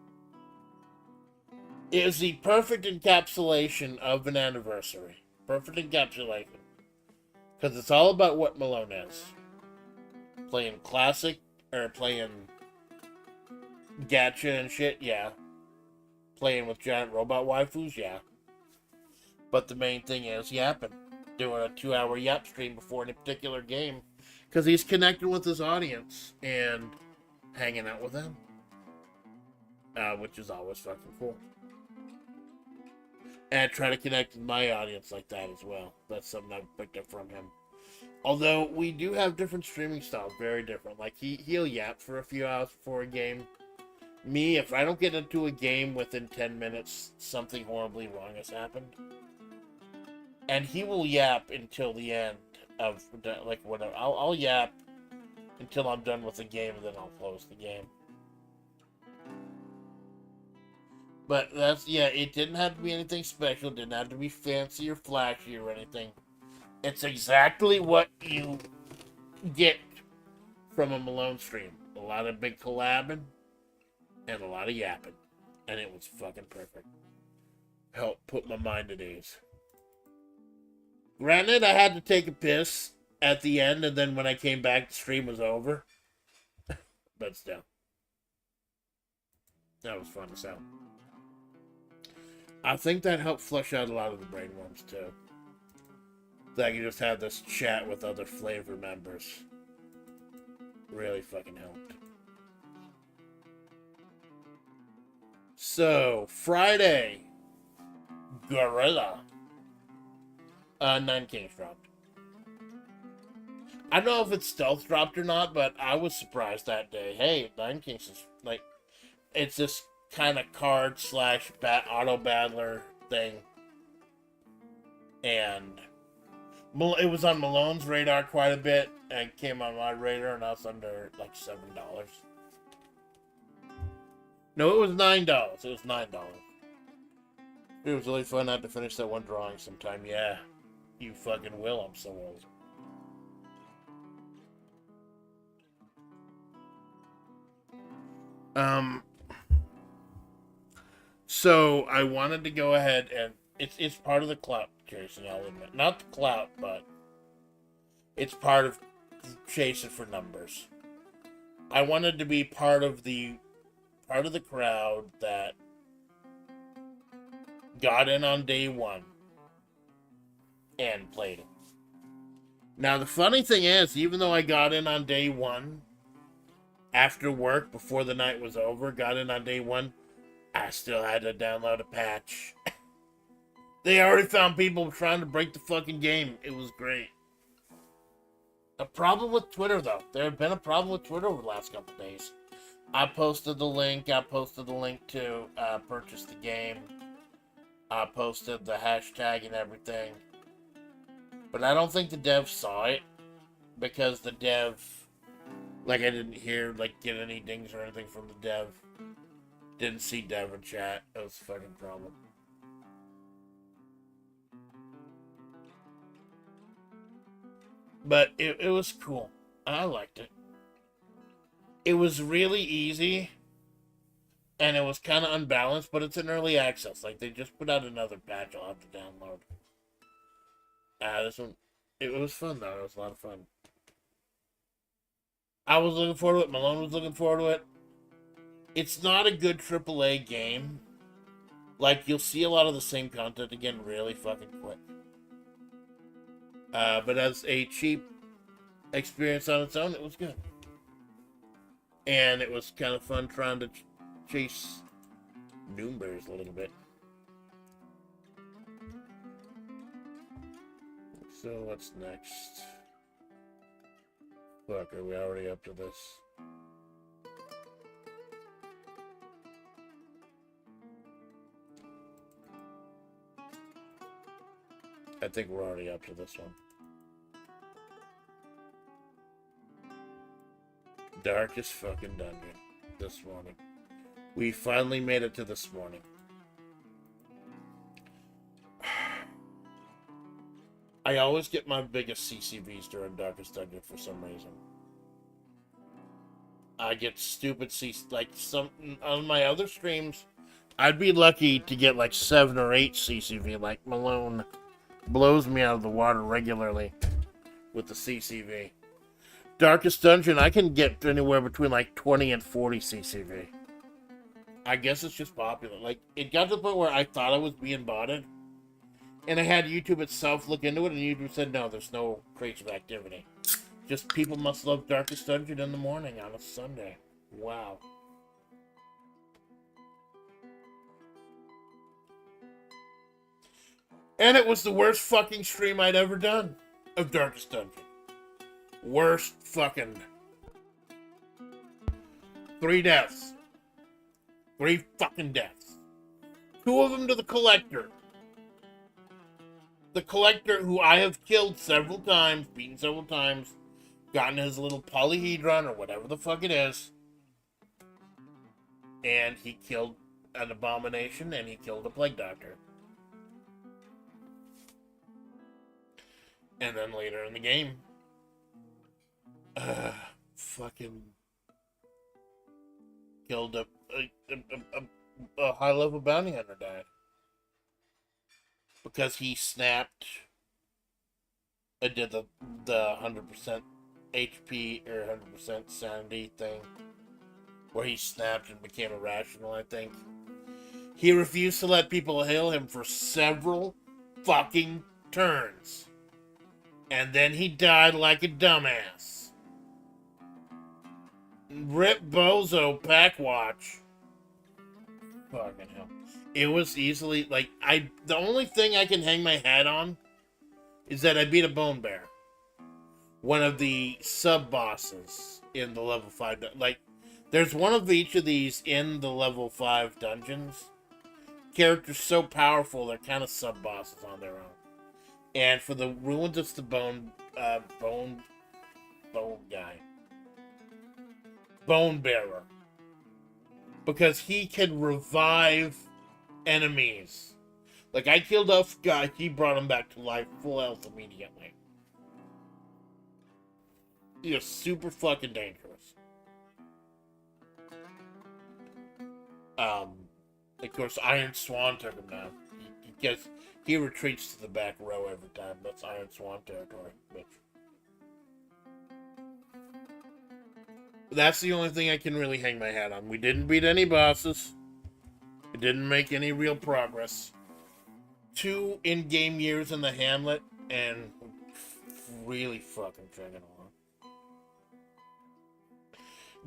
It was the perfect encapsulation of an anniversary. Perfect encapsulation. Because it's all about what Malone is. Playing classic, or playing gacha and shit, yeah. Playing with giant robot waifus, yeah. But the main thing is yapping. Doing a 2-hour yap stream before any particular game. Because he's connecting with his audience and hanging out with them. Which is always fucking cool. And I try to connect with my audience like that as well. That's something I've picked up from him. Although we do have different streaming styles, very different. Like he'll yap for a few hours before a game. Me, if I don't get into a game within 10 minutes, something horribly wrong has happened. And he will yap until the end of, like, whatever. I'll yap until I'm done with the game, and then I'll close the game. But that's, yeah, it didn't have to be anything special. It didn't have to be fancy or flashy or anything. It's exactly what you get from a Malone stream. A lot of big collabing and a lot of yapping. And it was fucking perfect. Helped put my mind at ease. Granted, I had to take a piss at the end, and then when I came back, the stream was over. But still. That was fun as hell. I think that helped flush out a lot of the brainworms, too. That I could just have this chat with other FlaVR members. Really fucking helped. So, Friday. Gorilla. 9 Kings dropped. I don't know if it's stealth dropped or not, but I was surprised that day. Hey, 9 Kings is, like, it's this kind of card / auto battler thing. And it was on Malone's radar quite a bit, and came on my radar, and I was under, like, $7. No, it was $9. It was $9. It was really fun. I had to finish that one drawing sometime. Yeah, you fucking will. I'm so old. So I wanted to go ahead and it's part of the clout chasing, I'll admit. Not the clout, but it's part of chasing for numbers. I wanted to be part of the crowd that got in on day one and played it. Now the funny thing is, even though I got in on day one, after work, before the night was over, got in on day one, I still had to download a patch. They already found people trying to break the fucking game. It was great. A problem with Twitter, though. There had been a problem with Twitter over the last couple days. I posted the link. I posted the link to purchase the game. I posted the hashtag and everything. But I don't think the dev saw it. Because the dev... Like, I didn't hear, like, get any dings or anything from the dev. Didn't see dev in chat. That was a fucking problem. But it was cool. I liked it. It was really easy. And it was kind of unbalanced, but it's in early access. Like, they just put out another patch I'll have to download. This one... It was fun, though. It was a lot of fun. I was looking forward to it. Malone was looking forward to it. It's not a good AAA game. Like, you'll see a lot of the same content again really fucking quick. But as a cheap experience on its own, it was good. And it was kind of fun trying to chase Noombers a little bit. So, what's next? Fuck, are we already up to this? I think we're already up to this one. Darkest fucking dungeon this morning. We finally made it to this morning. I always get my biggest CCVs during Darkest Dungeon for some reason. I get stupid like some on my other streams, I'd be lucky to get like 7 or 8 CCV. Like Malone blows me out of the water regularly with the CCV. Darkest Dungeon, I can get anywhere between like 20 and 40 CCV. I guess it's just popular. Like, it got to the point where I thought I was being botted. And I had YouTube itself look into it, and YouTube said, no, there's no creative activity. Just people must love Darkest Dungeon in the morning on a Sunday. Wow. And it was the worst fucking stream I'd ever done of Darkest Dungeon. Worst fucking... 3 deaths. 3 fucking deaths. 2 of them to the Collector. The Collector, who I have killed several times, beaten several times, gotten his little polyhedron or whatever the fuck it is. And he killed an abomination and he killed a plague doctor. And then later in the game, fucking killed a high-level bounty hunter died. Because he snapped and did the 100% HP or 100% sanity thing. Where he snapped and became irrational, I think. He refused to let people heal him for several fucking turns. And then he died like a dumbass. Rip Bozo Packwatch. Fucking hell. It was easily, like, the only thing I can hang my hat on is that I beat a Bone Bear. One of the sub-bosses in the level 5, like, there's one of each of these in the level 5 dungeons. Characters so powerful, they're kind of sub-bosses on their own. And for the ruins, it's the bone guy. Bone Bearer. Because he can revive enemies. Like, I killed a guy, he brought him back to life, full health immediately. He is super fucking dangerous. Of course, Iron Swan took him down. He retreats to the back row every time. That's Iron Swan territory, bitch. That's the only thing I can really hang my hat on. We didn't beat any bosses. It didn't make any real progress. 2 in-game years in the Hamlet, and really fucking chugging along.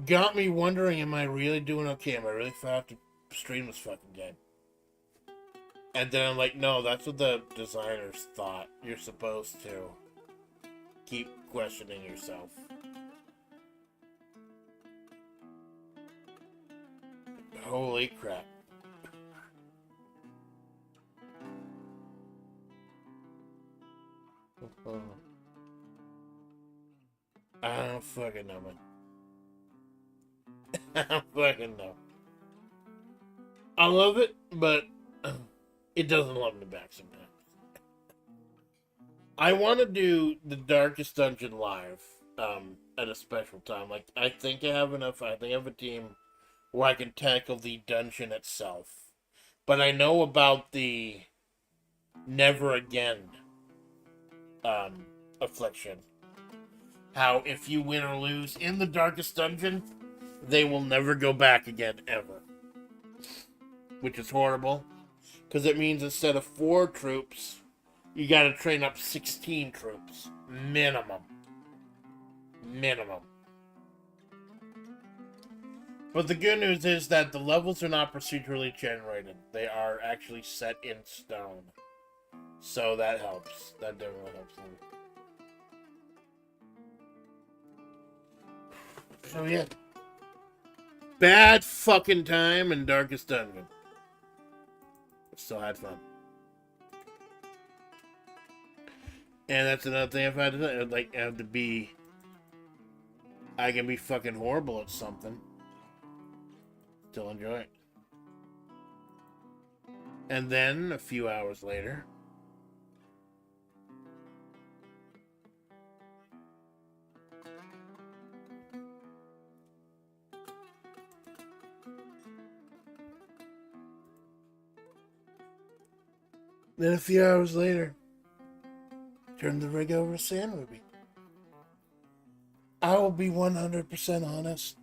Got me wondering, am I really doing okay? Am I really fast to stream this fucking game? And then I'm like, no, that's what the designers thought. You're supposed to keep questioning yourself. Holy crap. I don't fucking know, man. I don't fucking know. I love it, but it doesn't love me back sometimes. I want to do the Darkest Dungeon live at a special time. Like, I think I have enough. I think I have a team where I can tackle the dungeon itself. But I know about the never again affliction. How if you win or lose in the Darkest Dungeon, they will never go back again, ever. Which is horrible. Because it means instead of 4 troops, you gotta train up 16 troops. Minimum. But the good news is that the levels are not procedurally generated. They are actually set in stone. So that helps. That definitely helps. So yeah. Bad fucking time in Darkest Dungeon. Still had fun. And that's another thing I've had to do. Like, I can be fucking horrible at something. Still enjoy it. And then, a few hours later, turn the rig over to Sand Ruby. I will be 100% honest.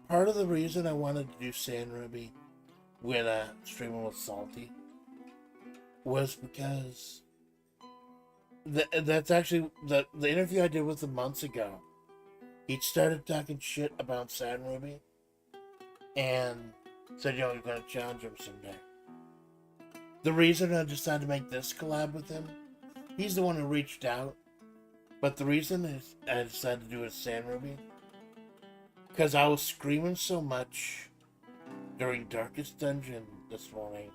Part of the reason I wanted to do Sand Ruby when streaming with Salty was because that's actually the interview I did with him months ago. He started talking shit about Sand Ruby and said, yo, you're going to challenge him someday. The reason I decided to make this collab with him, he's the one who reached out. But the reason is I decided to do it with Sand Ruby, because I was screaming so much during Darkest Dungeon this morning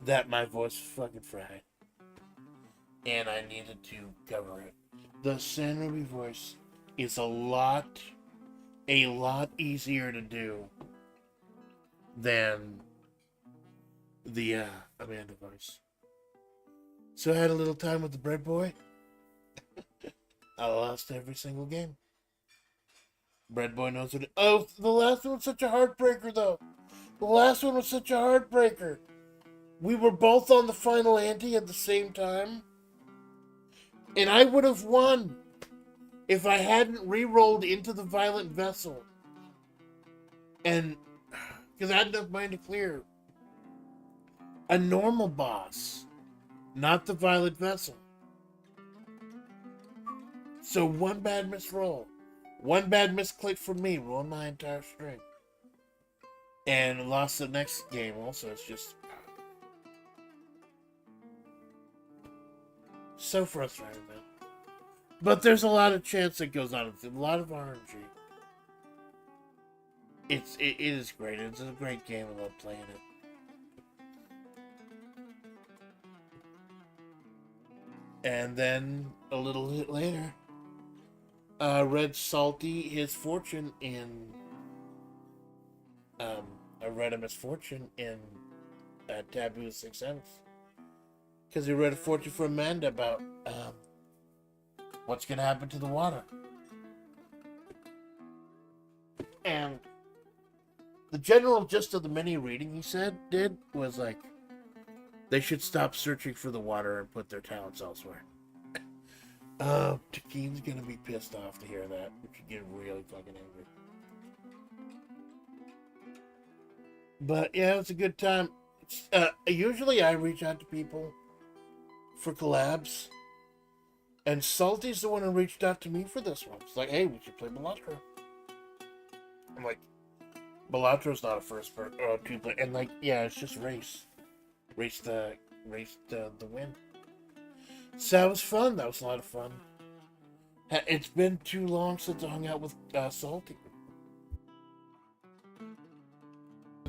that my voice was fucking fried. And I needed to cover it. The Sand Ruby voice is a lot easier to do than the Amanda voice. So I had a little time with the bread boy. I lost every single game. Bread boy knows what it... Oh, the last one was such a heartbreaker, though. The last one was such a heartbreaker. We were both on the final ante at the same time. And I would have won if I hadn't re-rolled into the Violent Vessel. And... because I had enough mind to clear a normal boss, not the Violent Vessel. So one bad misroll, one bad misclick from me ruined my entire string. And lost the next game also. It's just so frustrating, man. But there's a lot of chance that goes on. It's a lot of RNG. It is great. It's a great game. I love playing it. And then a little bit later, read Salty his fortune in. I read him his fortune in Taboo 6 Sense. Because he read a fortune for Amanda about what's going to happen to the water. And the general gist of the mini reading he did was like, they should stop searching for the water and put their talents elsewhere. Takeen's gonna be pissed off to hear that, which would get really fucking angry. But yeah, it's a good time. Usually I reach out to people for collabs, and Salty's the one who reached out to me for this one. It's like, hey, we should play Balatro. I'm like, Balatro's not a first person or 2-player, and like, yeah, it's just race the win. So that was fun. That was a lot of fun. It's been too long since I hung out with Salty.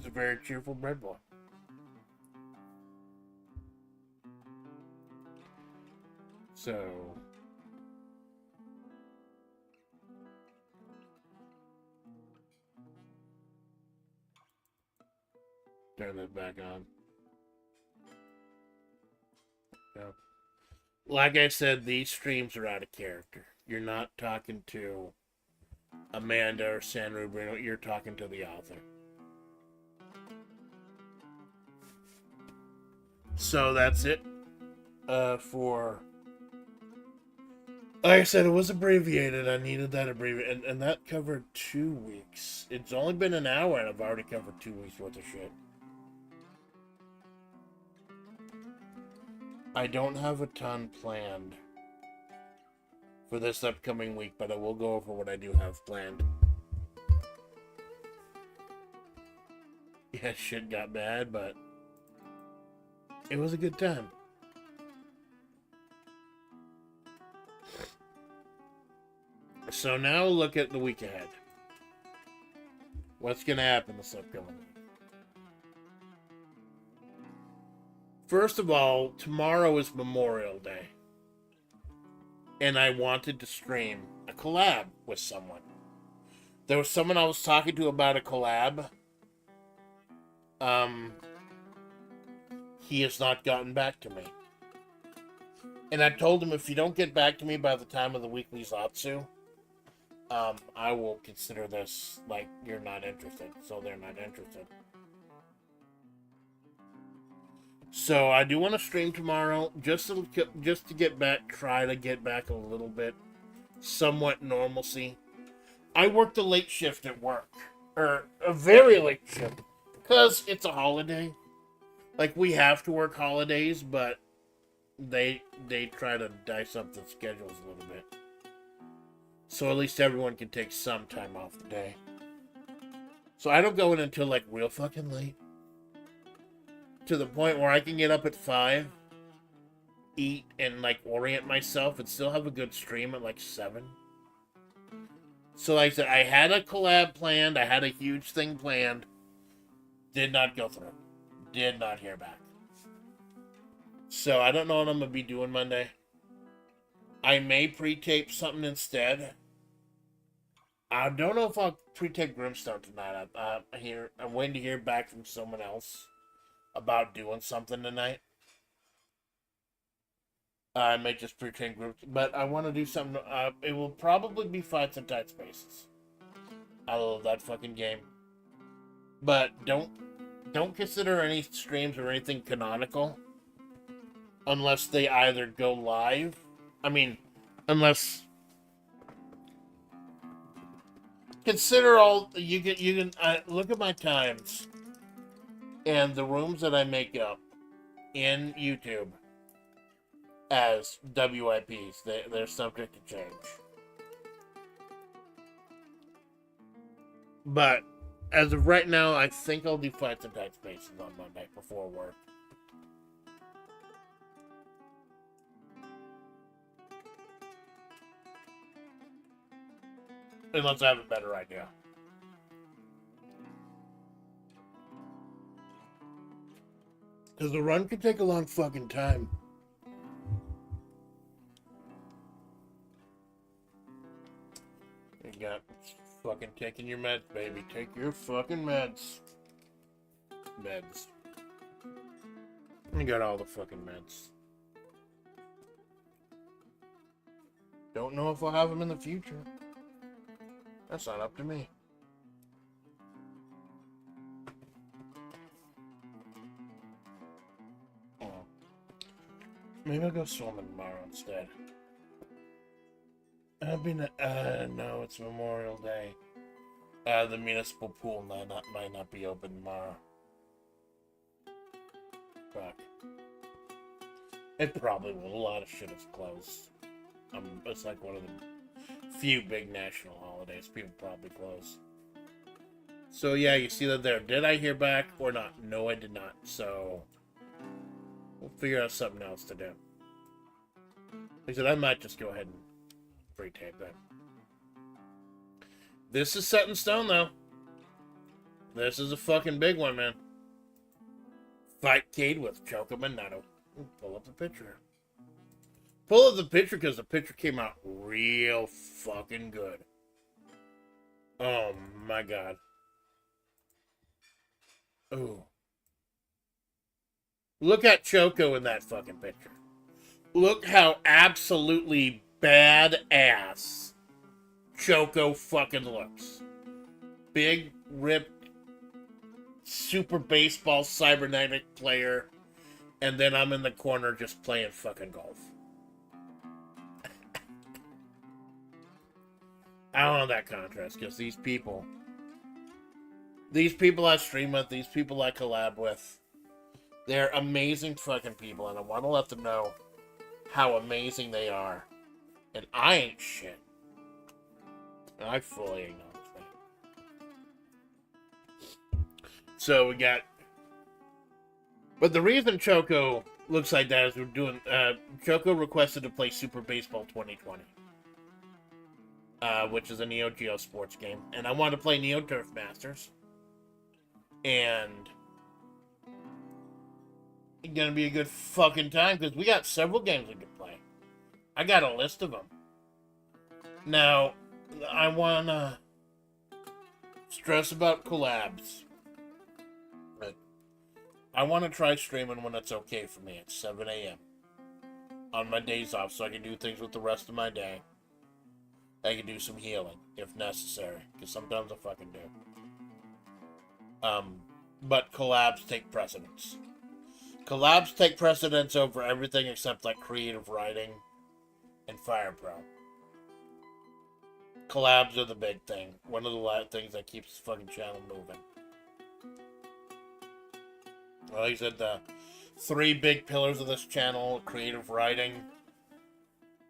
He's a very cheerful bread boy. So... turn that back on. Yeah. Like I said, these streams are out of character. You're not talking to Amanda or San Rubino. You're talking to the author. So that's it for... like I said, it was abbreviated. I needed that abbreviated. And that covered 2 weeks. It's only been an hour and I've already covered 2 weeks worth of shit. I don't have a ton planned for this upcoming week, but I will go over what I do have planned. Yeah, shit got bad, but it was a good time. So now look at the week ahead. What's going to happen this upcoming week? First of all, tomorrow is Memorial Day. And I wanted to stream a collab with someone. There was someone I was talking to about a collab. He has not gotten back to me. And I told him if you don't get back to me by the time of the weekly Zatsu, I will consider this like you're not interested. So they're not interested. So I do want to stream tomorrow, just to get back, try to get back a little bit, somewhat normalcy. I worked a late shift at work, or a very late shift, because it's a holiday. Like, we have to work holidays, but they try to dice up the schedules a little bit. So at least everyone can take some time off the day. So I don't go in until, like, real fucking late. To the point where I can get up at 5, eat, and, like, orient myself, and still have a good stream at, like, 7. So, like I said, I had a collab planned. I had a huge thing planned. Did not go through. Did not hear back. So, I don't know what I'm going to be doing Monday. I may pre-tape something instead. I don't know if I'll pre-tape Grimstone tonight. I'm waiting to hear back from someone else about doing something tonight. I may just pre-tape groups, but I want to do something. It will probably be Fights in Tight Spaces. I love that fucking game. But don't consider any streams or anything canonical unless they either go live. I mean, unless consider all you can look at my times and the rooms that I make up in YouTube as WIPs. They're subject to change. But as of right now, I think I'll do Fights in Tight Spaces on Monday before work. Unless I have a better idea. Because the run can take a long fucking time. You got fucking taking your meds, baby. Take your fucking meds. Meds. You got all the fucking meds. Don't know if I'll have them in the future. That's not up to me. Maybe I'll go swimming tomorrow instead. No, it's Memorial Day. The municipal pool might not be open tomorrow. Fuck. It probably will. A lot of shit is closed. It's like one of the few big national holidays. People probably close. So yeah, you see that there. Did I hear back or not? No, I did not. So we'll figure out something else to do. Like I said, I might just go ahead and pre-tape that. This is set in stone, though. This is a fucking big one, man. Fightcade with Choco Minato. Pull up the picture. Pull up the picture because the picture came out real fucking good. Oh my god. Ooh. Look at Choco in that fucking picture. Look how absolutely badass Choco fucking looks. Big, ripped, super baseball cybernetic player. And then I'm in the corner just playing fucking golf. I don't know that contrast because these people I stream with, these people I collab with, they're amazing fucking people, and I want to let them know how amazing they are. And I ain't shit. And I fully acknowledge that. So we got. But the reason Choco looks like that is we're doing. Choco requested to play Super Baseball 2020. Which is a Neo Geo sports game. And I wanted to play Neo Turf Masters. And it's gonna be a good fucking time because we got several games we can play. I got a list of them. Now, I wanna stress about collabs. But I wanna try streaming when it's okay for me at 7 a.m. on my days off so I can do things with the rest of my day. I can do some healing, if necessary, because sometimes I fucking do. But collabs take precedence. Collabs take precedence over everything except, like, creative writing and Fire Pro. Collabs are the big thing. One of the things that keeps the fucking channel moving. Well, like I said, the 3 big pillars of this channel: creative writing,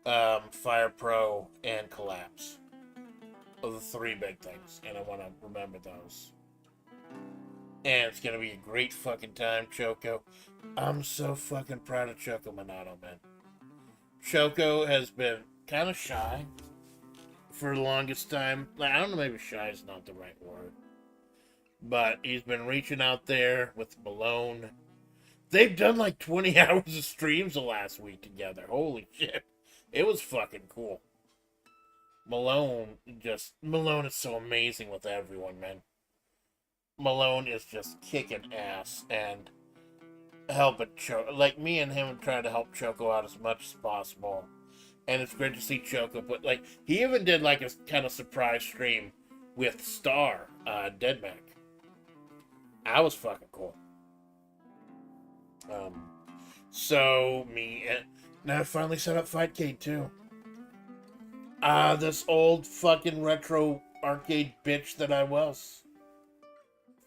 Fire Pro, and collabs are the 3 big things, and I want to remember those. And it's gonna be a great fucking time, Choco. I'm so fucking proud of Choco Minato, man. Choco has been kind of shy for the longest time. Like, I don't know, maybe shy is not the right word, but he's been reaching out there with Malone. They've done like 20 hours of streams the last week together. Holy shit. It was fucking cool. Malone is so amazing with everyone, man. Malone is just kicking ass and helping Choco. Like, me and him try to help Choco out as much as possible. And it's great to see Choco. But, like, he even did, like, a kind of surprise stream with Star, Deadmac. That was fucking cool. So, now I finally set up Fightcade, too. This old fucking retro arcade bitch that I was.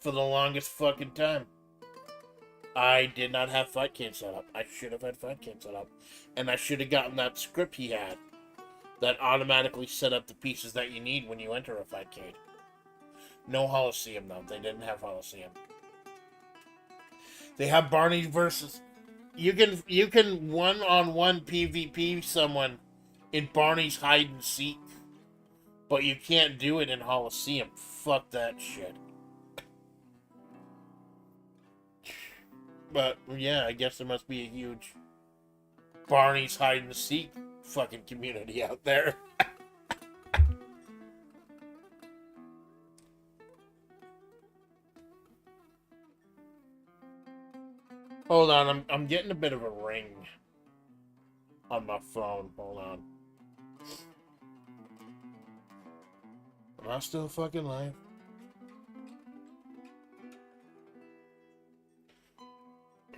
For the longest fucking time. I did not have Fightcade set up. I should have had Fightcade set up. And I should have gotten that script he had that automatically set up the pieces that you need when you enter a Fightcade. No Holosseum, though. They didn't have Holosseum. They have Barney versus... You can one-on-one PvP someone in Barney's hide and seek. But you can't do it in Holosseum. Fuck that shit. But, yeah, I guess there must be a huge Barney's hide and seek fucking community out there. Hold on, I'm getting a bit of a ring on my phone. Hold on. Am I still fucking live?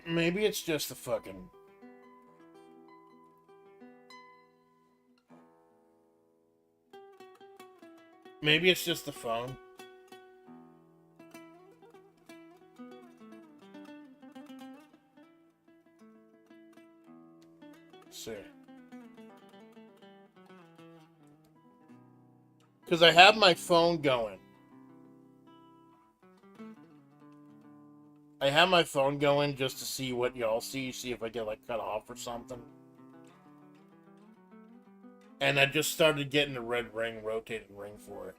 Maybe it's just the fucking... Maybe it's just the phone. Let's see. Because I have my phone going. I have my phone going just to see what y'all see if I get, like, cut off or something. And I just started getting a red ring, rotated ring for it.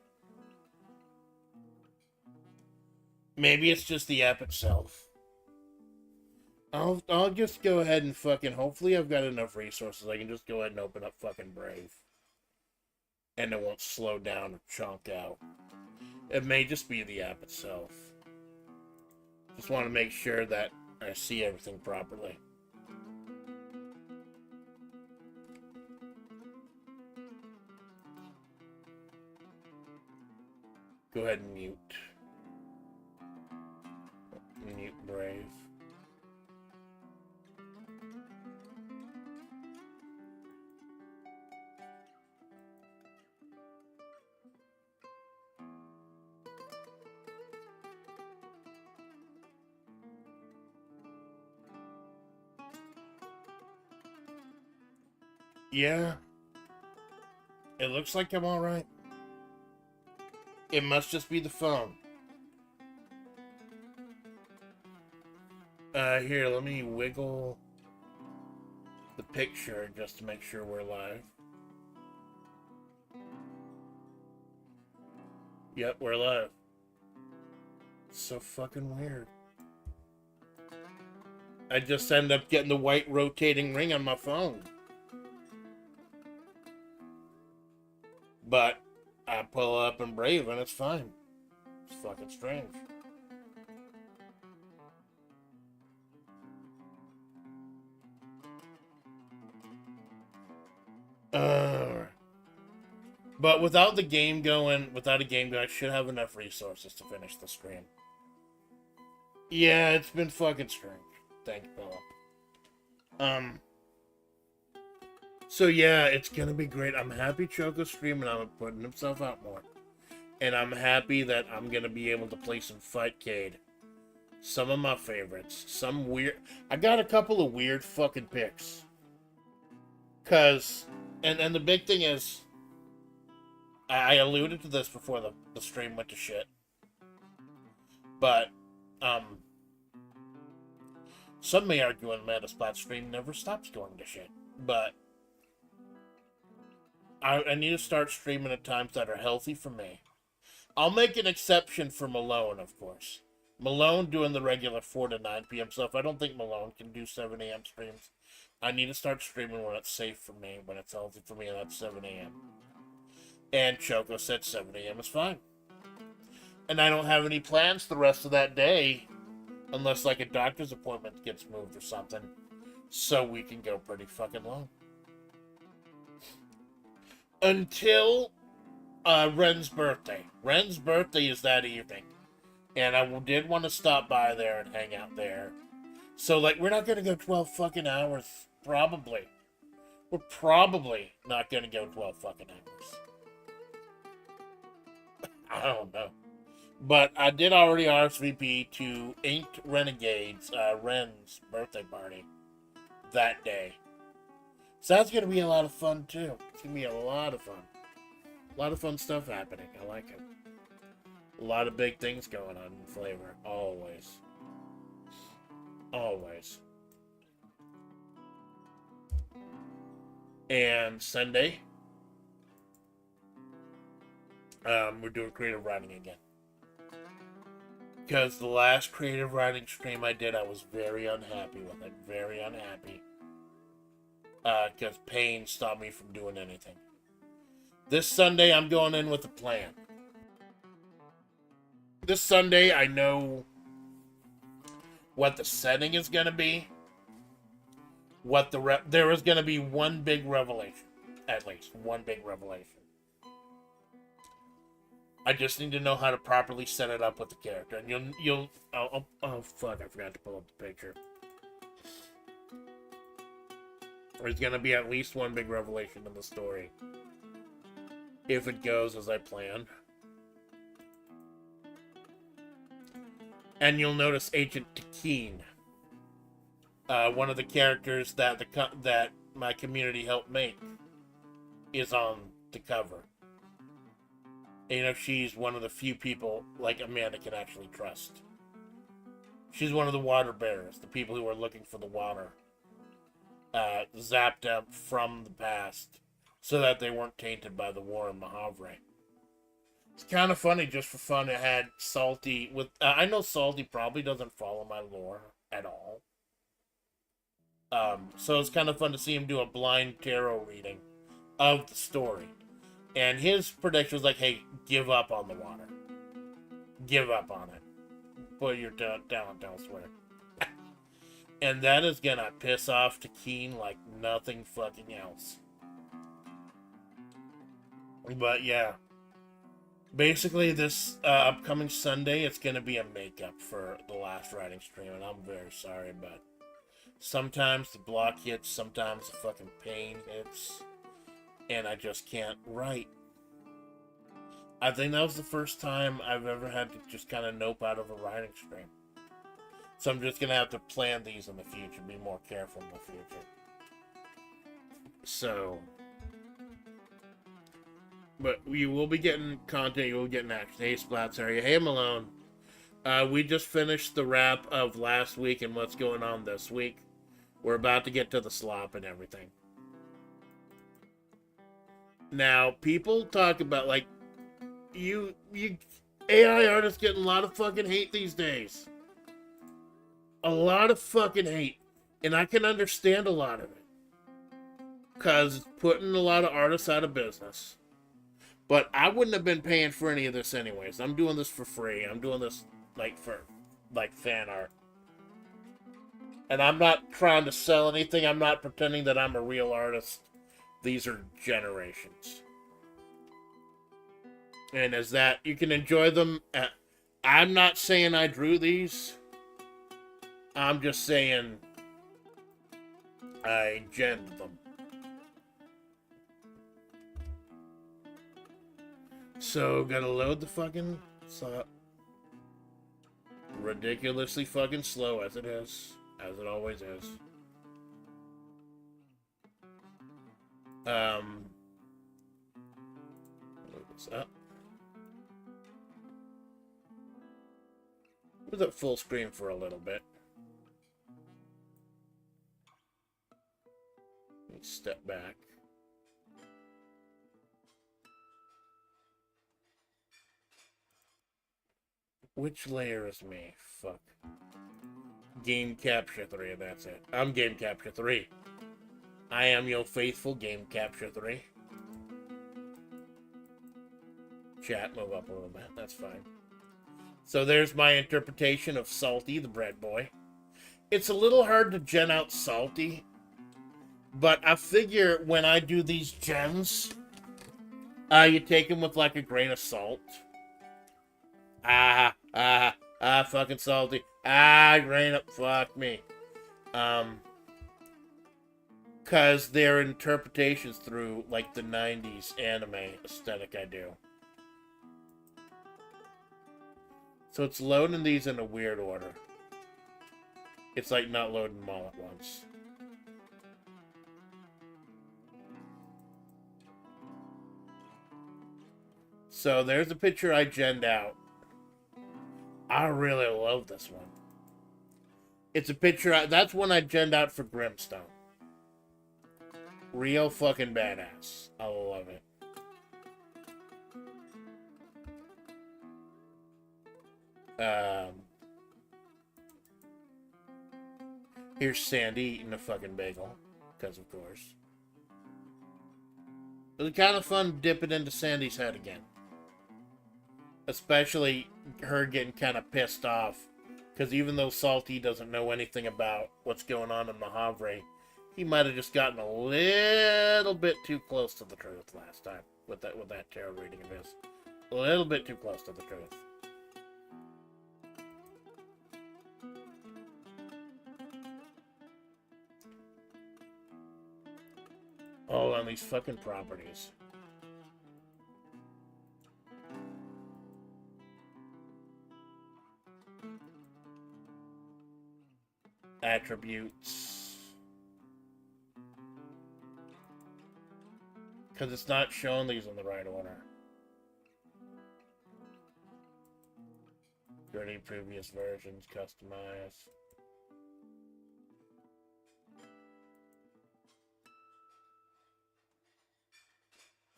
Maybe it's just the app itself. I'll just go ahead and fucking, hopefully I've got enough resources. I can just go ahead and open up fucking Brave. And it won't slow down or chunk out. It may just be the app itself. Just want to make sure that I see everything properly. Go ahead and mute. Mute Brave. Yeah. It looks like I'm alright. It must just be the phone. Here, let me wiggle the picture just to make sure we're live. Yep, we're live. It's so fucking weird. I just end up getting the white rotating ring on my phone. But I pull up in Brave and it's fine. It's fucking strange. But without a game going, I should have enough resources to finish the stream. Yeah, it's been fucking strange. Thank you, Philip. So yeah, it's gonna be great. I'm happy Choco's streaming on and putting himself out more. And I'm happy that I'm gonna be able to play some Fightcade. Some of my favorites. Some weird... I got a couple of weird fucking picks. Cause... And the big thing is... I alluded to this before the stream went to shit. But, some may argue an Amanda Splatts stream never stops going to shit. But... I need to start streaming at times that are healthy for me. I'll make an exception for Malone, of course. Malone doing the regular 4 to 9 p.m. stuff. I don't think Malone can do 7 a.m. streams. I need to start streaming when it's safe for me, when it's healthy for me, and that's 7 a.m. And Choco said 7 a.m. is fine. And I don't have any plans the rest of that day, unless like a doctor's appointment gets moved or something, so we can go pretty fucking long. Until Ren's birthday. Ren's birthday is that evening. And I did want to stop by there and hang out there. So, like, we're not going to go 12 fucking hours. Probably. We're probably not going to go 12 fucking hours. I don't know. But I did already RSVP to Inked Renegades, Ren's birthday party that day. So that's going to be a lot of fun, too. It's going to be a lot of fun. A lot of fun stuff happening. I like it. A lot of big things going on in FlaVR. Always. Always. And Sunday, we're doing creative writing again. Because the last creative writing stream I did, I was very unhappy with it. Very unhappy. Because pain stopped me from doing anything. This Sunday, I'm going in with a plan. This Sunday, I know what the setting is going to be. What there is going to be one big revelation. At least, one big revelation. I just need to know how to properly set it up with the character. And you'll oh fuck, I forgot to pull up the picture. There's going to be at least one big revelation in the story. If it goes as I planned. And you'll notice Agent Takeen, one of the characters that that my community helped make, is on the cover. And, you know, she's one of the few people like Amanda can actually trust. She's one of the water bearers, the people who are looking for the water, zapped up from the past, so that they weren't tainted by the war in Mahavre. It's kind of funny, just for fun. It had Salty with. I know Salty probably doesn't follow my lore at all. So it's kind of fun to see him do a blind tarot reading of the story. And his prediction was like, hey, give up on the water. Give up on it. Put your talent elsewhere. And that is gonna piss off Takeen like nothing fucking else. But yeah. Basically, this upcoming Sunday, it's gonna be a makeup for the last writing stream, and I'm very sorry, but sometimes the block hits, sometimes the fucking pain hits, and I just can't write. I think that was the first time I've ever had to just kind of nope out of a writing stream. So I'm just going to have to plan these in the future, be more careful in the future. So, but you will be getting content, you will be getting action. Hey, Splatts, are you? Hey, Malone. We just finished the wrap of last week and what's going on this week. We're about to get to the slop and everything. Now, people talk about, like, you AI artists getting a lot of fucking hate these days. A lot of fucking hate. And I can understand a lot of it. Because it's putting a lot of artists out of business. But I wouldn't have been paying for any of this anyways. I'm doing this for free. I'm doing this, like, for, like, fan art. And I'm not trying to sell anything. I'm not pretending that I'm a real artist. These are generations. And as that, you can enjoy them. I'm not saying I drew these. I'm just saying I genned them. So, gotta load the fucking... ridiculously fucking slow as it is. As it always is. Load this up. With it full screen for a little bit. Let me step back. Which layer is me? Fuck. Game Capture 3, that's it. I'm Game Capture 3. I am your faithful Game Capture 3. Chat, move up a little bit. That's fine. So there's my interpretation of Salty, the bread boy. It's a little hard to gen out Salty, but I figure when I do these gens, you take them with like a grain of salt. Fucking Salty. Grain up, fuck me. Cause they're interpretations through like the 90s anime aesthetic I do. So it's loading these in a weird order. It's like not loading them all at once. So there's a picture I genned out. I really love this one. It's a picture, that's one I genned out for Grimstone. Real fucking badass. I love it. Here's Sandy eating a fucking bagel. Because of course. It was kind of fun dipping into Sandy's head again. Especially her getting kind of pissed off. Because even though Salty doesn't know anything about what's going on in the Havre, he might have just gotten a little bit too close to the truth last time with that tarot reading of his. A little bit too close to the truth. Oh, and these fucking properties. Attributes. Because it's not showing these in the right order. Dirty previous versions, customize.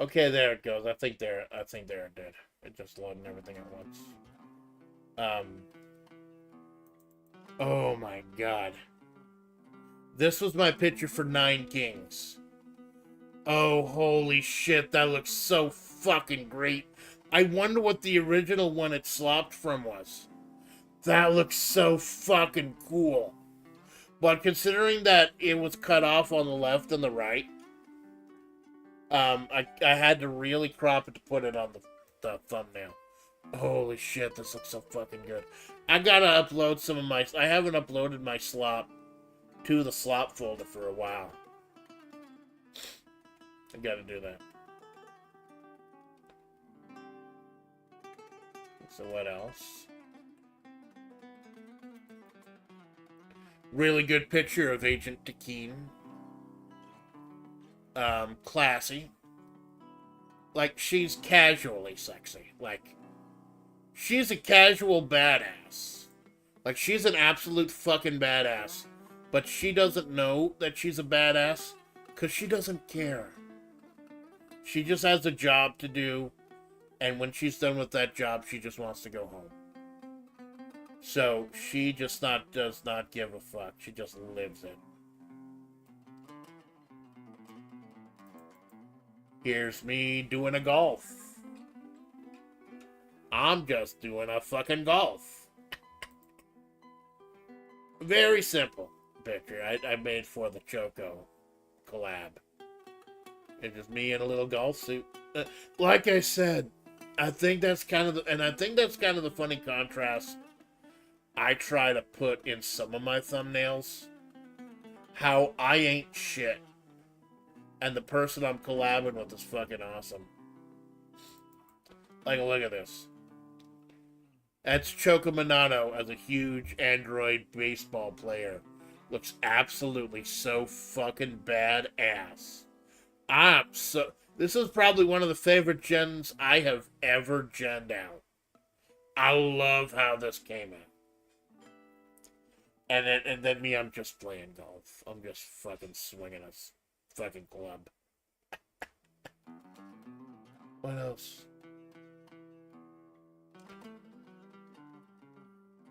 Okay, there it goes. I think there it did. It just loaded everything at once. Oh my god. This was my picture for Nine Kings. Oh, holy shit, that looks so fucking great. I wonder what the original one it slopped from was. That looks so fucking cool. But considering that it was cut off on the left and the right, I had to really crop it to put it on the thumbnail. Holy shit, this looks so fucking good. I gotta upload some of my... I haven't uploaded my slop to the slop folder for a while. I gotta do that. So what else? Really good picture of Agent Takeen. Classy. Like, she's casually sexy. Like, she's a casual badass. Like, she's an absolute fucking badass. But she doesn't know that she's a badass because she doesn't care. She just has a job to do, and when she's done with that job, she just wants to go home. So she just does not give a fuck. She just lives it. Here's me doing a golf. I'm just doing a fucking golf. Very simple picture I made for the Choco collab. It's just me in a little golf suit. Like I said, I think that's kind of the funny contrast I try to put in some of my thumbnails. How I ain't shit. And the person I'm collabing with is fucking awesome. Like, look at this. That's Choco Monado as a huge Android baseball player. Looks absolutely so fucking badass. This is probably one of the favorite gens I have ever genned out. I love how this came out. And then me, I'm just playing golf. I'm just fucking swinging a fucking club. What else?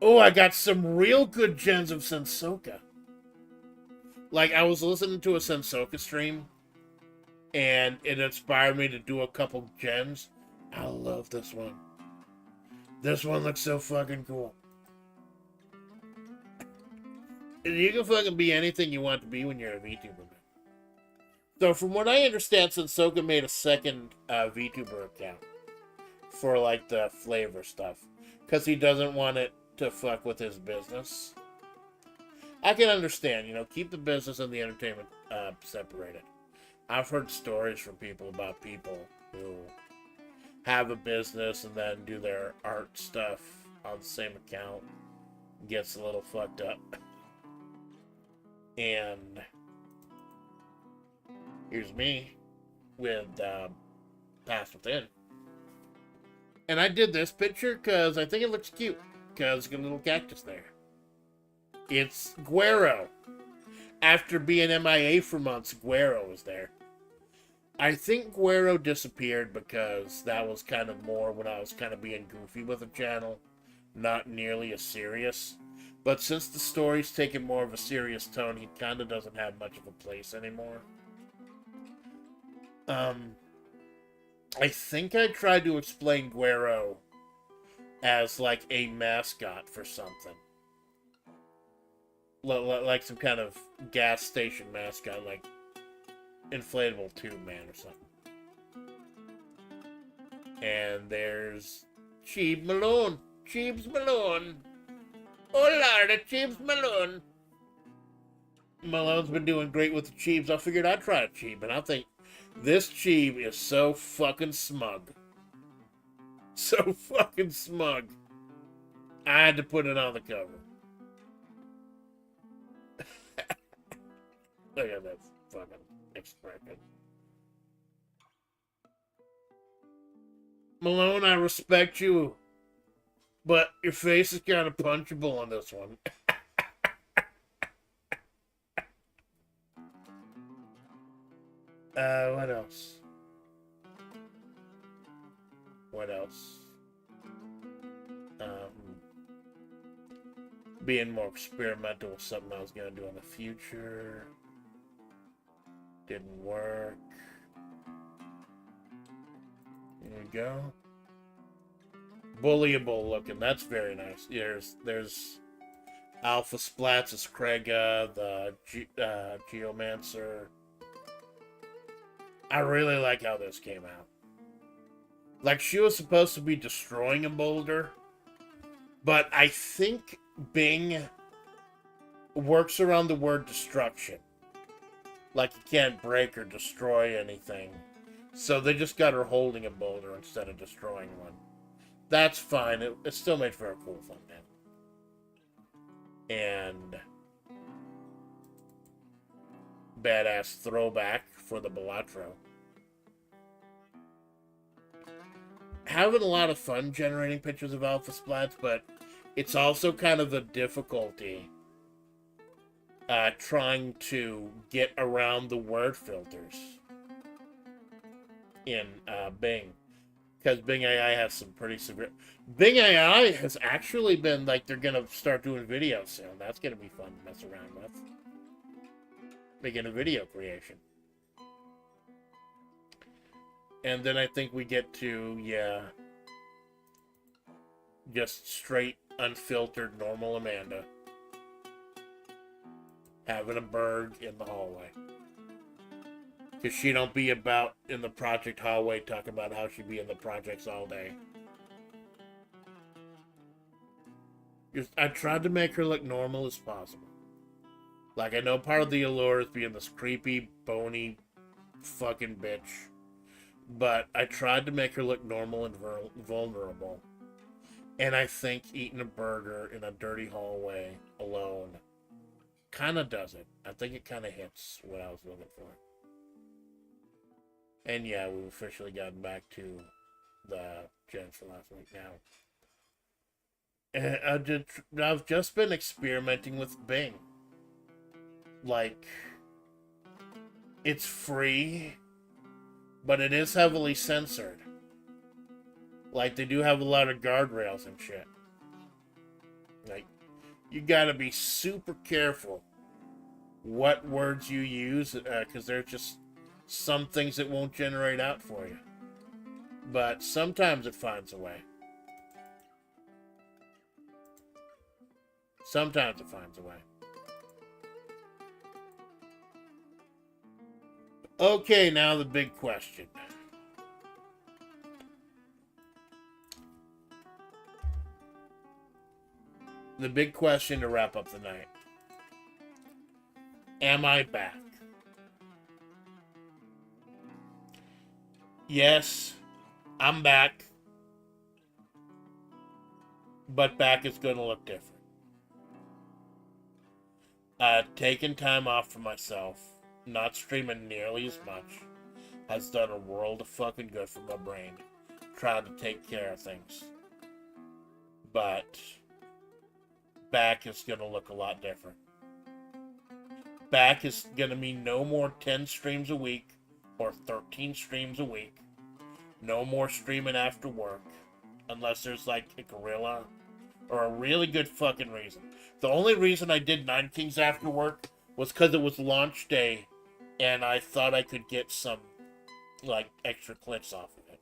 Oh, I got some real good gens of Sensoka. Like, I was listening to a Sensoka stream, and it inspired me to do a couple gens. I love this one. This one looks so fucking cool. You can fucking be anything you want to be when you're a VTuber, man. So, from what I understand, Sensoka made a second VTuber account for, like, the flavor stuff. Because he doesn't want it to fuck with his business. I can understand, you know, keep the business and the entertainment separated. I've heard stories from people about people who have a business and then do their art stuff on the same account. Gets a little fucked up. And here's me with Past Within. And I did this picture because I think it looks cute. Because it's got a little cactus there. It's Guero. After being MIA for months, Guero was there. I think Guero disappeared because that was kind of more when I was kind of being goofy with the channel. Not nearly as serious. But since the story's taken more of a serious tone, he kind of doesn't have much of a place anymore. I think I tried to explain Guero as like a mascot for something. Like some kind of gas station mascot, like Inflatable Tube Man or something. And there's Cheeb Malone. Cheeb's Malone. Oh Lord, Cheeb's Malone. Malone's been doing great with the Cheebs. I figured I'd try a Cheeb, and I think this Cheeb is so fucking smug. So fucking smug. I had to put it on the cover. Look at that fucking expression. Malone, I respect you, but your face is kind of punchable on this one. What else? What else? Being more experimental with something I was gonna do in the future. Didn't work. There we go. Bullyable looking. That's very nice. There's Alpha Splatts as Krega, the Geomancer. I really like how this came out. Like, she was supposed to be destroying a boulder, but I think Bing works around the word destruction. Like, you can't break or destroy anything. So they just got her holding a boulder instead of destroying one. That's fine. It still made for a cool thumbnail. And badass throwback for the Balatro. Having a lot of fun generating pictures of Alpha Splats, but it's also kind of a difficulty trying to get around the word filters in Bing. Because Bing AI has some pretty severe... Bing AI has actually been, like, they're going to start doing videos soon. That's going to be fun to mess around with. Begin a video creation. And then I think we get to, yeah, just straight, unfiltered, normal Amanda. Having a burg in the hallway. Because she don't be about in the project hallway talking about how she be in the projects all day. I tried to make her look normal as possible. Like, I know part of the allure is being this creepy, bony, fucking bitch. But I tried to make her look normal and vulnerable. And I think eating a burger in a dirty hallway alone kind of does it. I think it kind of hits what I was looking for. And yeah, we've officially gotten back to the gens for last week now. And I've just been experimenting with Bing. Like, it's free, but it is heavily censored. Like, they do have a lot of guardrails and shit. Like, you gotta be super careful what words you use, because there's just some things that won't generate out for you. But sometimes it finds a way. Sometimes it finds a way. Okay, now the big question. The big question to wrap up the night. Am I back? Yes, I'm back. But back is going to look different. Taking time off for myself, not streaming nearly as much, has done a world of fucking good for my brain. Trying to take care of things. But back is going to look a lot different. Back is going to mean no more 10 streams a week or 13 streams a week. No more streaming after work. Unless there's like a gorilla or a really good fucking reason. The only reason I did Nine Kings after work was because it was launch day and I thought I could get some like extra clicks off of it.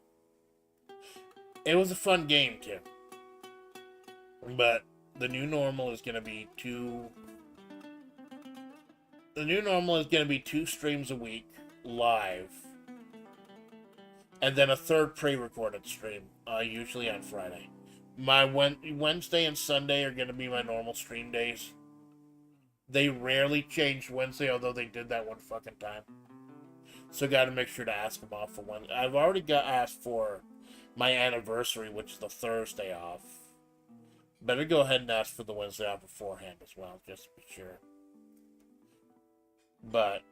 It was a fun game too. But the new normal is going to be two streams a week live. And then a third pre-recorded stream, usually on Friday. My Wednesday and Sunday are going to be my normal stream days. They rarely change Wednesday, although they did that one fucking time. So got to make sure to ask them off for one. I've already got asked for my anniversary, which is the Thursday off. Better go ahead and ask for the Wednesday off beforehand as well, just to be sure. But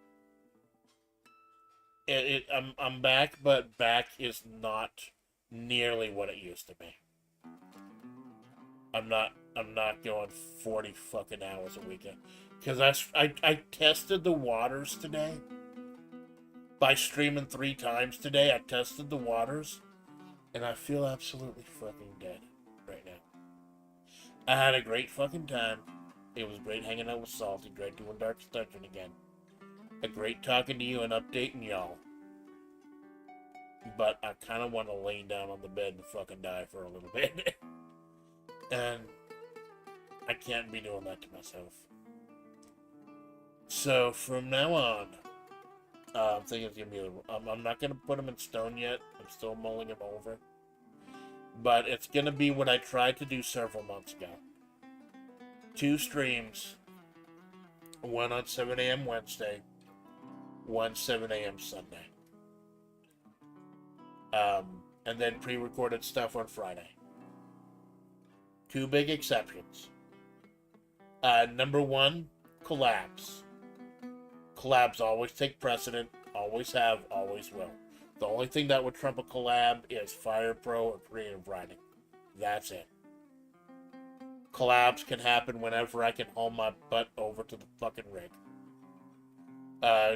I'm back, but back is not nearly what it used to be. I'm not going 40 fucking hours a weekend. Because I tested the waters today. By streaming 3 times today, I tested the waters. And I feel absolutely fucking dead right now. I had a great fucking time. It was great hanging out with Salty, great doing Darkest Dungeon again. A great talking to you and updating y'all. But I kind of want to lay down on the bed and fucking die for a little bit. And I can't be doing that to myself. So from now on, I'm thinking it's going to be... I'm not going to put them in stone yet. I'm still mulling them over. But it's going to be what I tried to do several months ago. 2 streams. One on 7 a.m. Wednesday. One 7 a.m. Sunday. And then pre-recorded stuff on Friday. 2 big exceptions. Number 1, collabs. Collabs always take precedent. Always have, always will. The only thing that would trump a collab is Fire Pro or creative writing. That's it. Collabs can happen whenever I can haul my butt over to the fucking rig.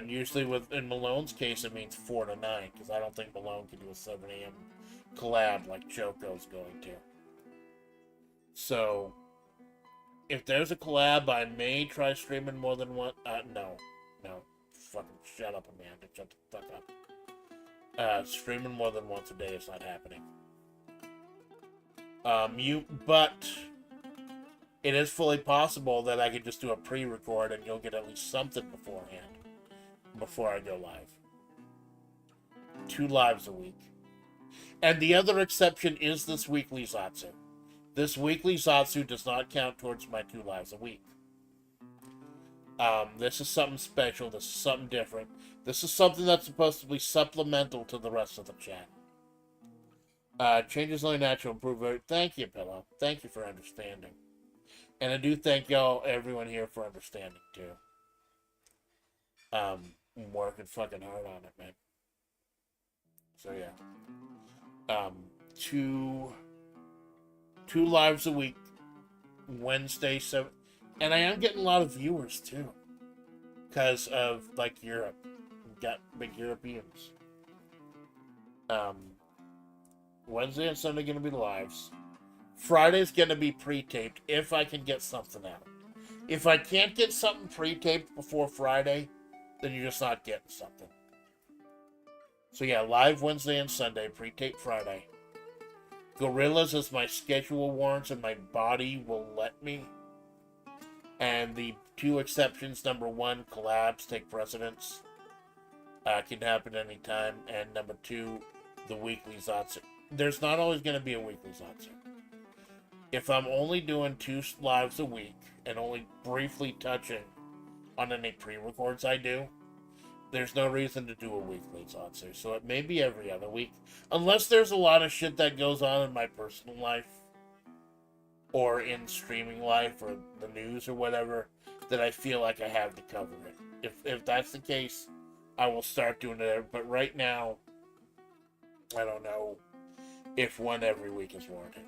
Usually in Malone's case, it means 4 to 9, because I don't think Malone can do a 7 a.m. collab like Choco's going to. So, if there's a collab, I may try streaming more than one. No. Fucking shut up, Amanda. Shut the fuck up. Streaming more than once a day is not happening. But it is fully possible that I could just do a pre-record and you'll get at least something beforehand. Before I go live. 2 lives a week. And the other exception is this weekly Zatsu. This weekly Zatsu does not count towards my 2 lives a week. This is something special. This is something different. This is something that's supposed to be supplemental to the rest of the chat. Change is only natural, improve. Thank you, Pillow. Thank you for understanding. And I do thank y'all, everyone here, for understanding, too. I'm working fucking hard on it, man. So, yeah. 2 lives a week. Wednesday, 7... And I am getting a lot of viewers, too. Because of, like, Europe. We've got big Europeans. Wednesday and Sunday going to be lives. Friday's going to be pre-taped if I can get something out. If I can't get something pre-taped before Friday, then you're just not getting something. So yeah, live Wednesday and Sunday, pre-taped Friday. Gorillas as my schedule warrants and my body will let me. And the 2 exceptions, number 1, collabs take precedence. Can happen anytime. And number 2, the weekly Zatsu. There's not always going to be a weekly Zatsu. If I'm only doing 2 lives a week and only briefly touching on any pre-records I do, there's no reason to do a weekly Zatsu. So it may be every other week. Unless there's a lot of shit that goes on in my personal life. Or in streaming life or the news or whatever, that I feel like I have to cover it. If that's the case, I will start doing it. But right now, I don't know if one every week is warranted.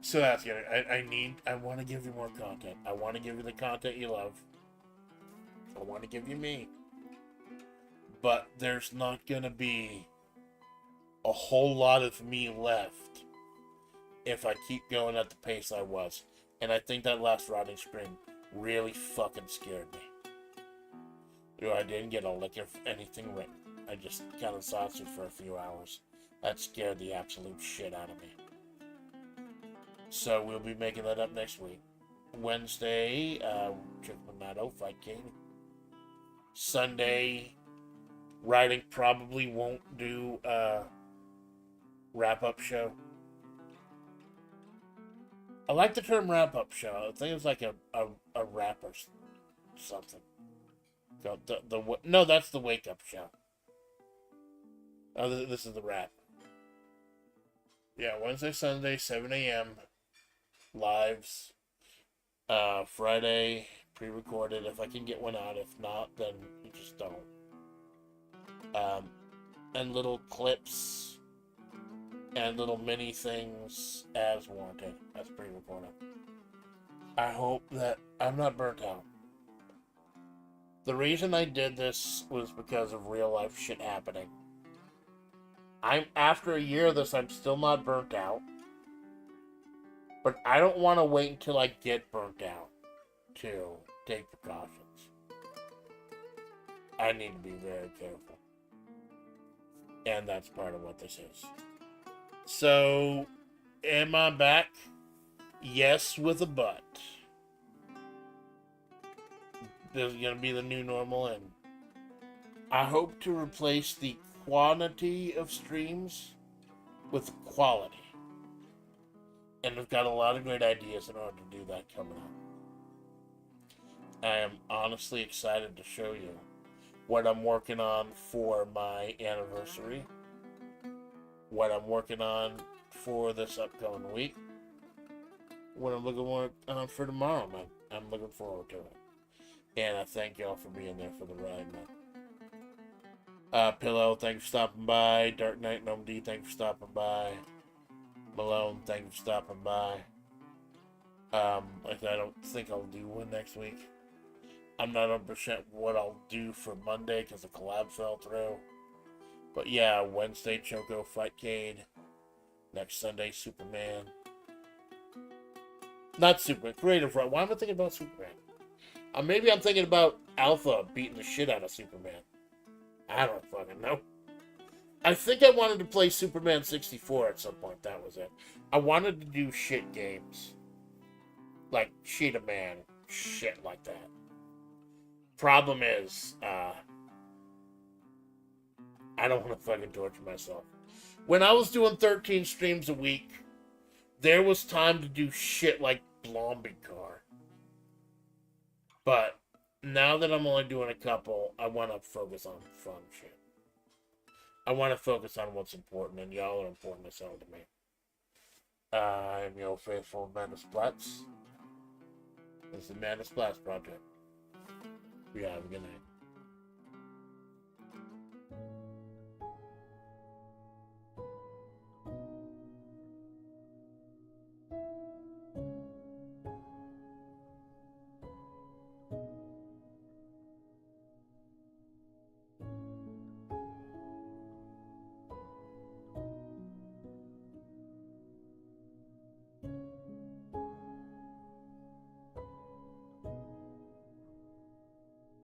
So that's good. I want to give you more content. I want to give you the content you love. I want to give you me. But there's not going to be a whole lot of me left if I keep going at the pace I was. And I think that last riding stream really fucking scared me. I didn't get a lick of anything written. I just kind of Zatsu for a few hours. That scared the absolute shit out of me. So we'll be making that up next week. Wednesday, Trick Monato, Fight King. Sunday, riding probably won't do wrap-up show. I like the term wrap-up show. I think it's like a rap or something. No, that's the wake-up show. Oh, this is the wrap. Yeah, Wednesday, Sunday, 7 a.m. Lives. Friday, pre-recorded. If I can get one out. If not, then you just don't. And little clips and little mini things as warranted, as pre-recorded. I hope that I'm not burnt out. The reason I did this was because of real life shit happening. After a year of this, I'm still not burnt out. But I don't want to wait until I get burnt out to take precautions. I need to be very careful. And that's part of what this is. So, am I back? Yes, with a but. This is going to be the new normal, and I hope to replace the quantity of streams with quality. And I've got a lot of great ideas in order to do that coming up. I am honestly excited to show you what I'm working on for my anniversary, what I'm working on for this upcoming week, what I'm looking for tomorrow, man. I'm looking forward to it. And I thank y'all for being there for the ride, man. Pillow, thanks for stopping by. Dark Knight Gnome D, thanks for stopping by. Malone, thanks for stopping by. I don't think I'll do one next week. I'm not 100% what I'll do for Monday because the collab fell through. But yeah, Wednesday, Choco Fightcade. Next Sunday, Superman. Not Superman, Creative Right. Why am I thinking about Superman? Maybe I'm thinking about Alpha beating the shit out of Superman. I don't fucking know. I think I wanted to play Superman 64 at some point. That was it. I wanted to do shit games. Like Cheetah Man. Shit like that. Problem is, I don't want to fucking torture myself. When I was doing 13 streams a week, there was time to do shit like Blombing Car. But now that I'm only doing a couple, I want to focus on fun shit. I want to focus on what's important, and y'all are important as hell to me. I'm your faithful Amanda Splatts. This is Amanda Splatts Project. We have a good night.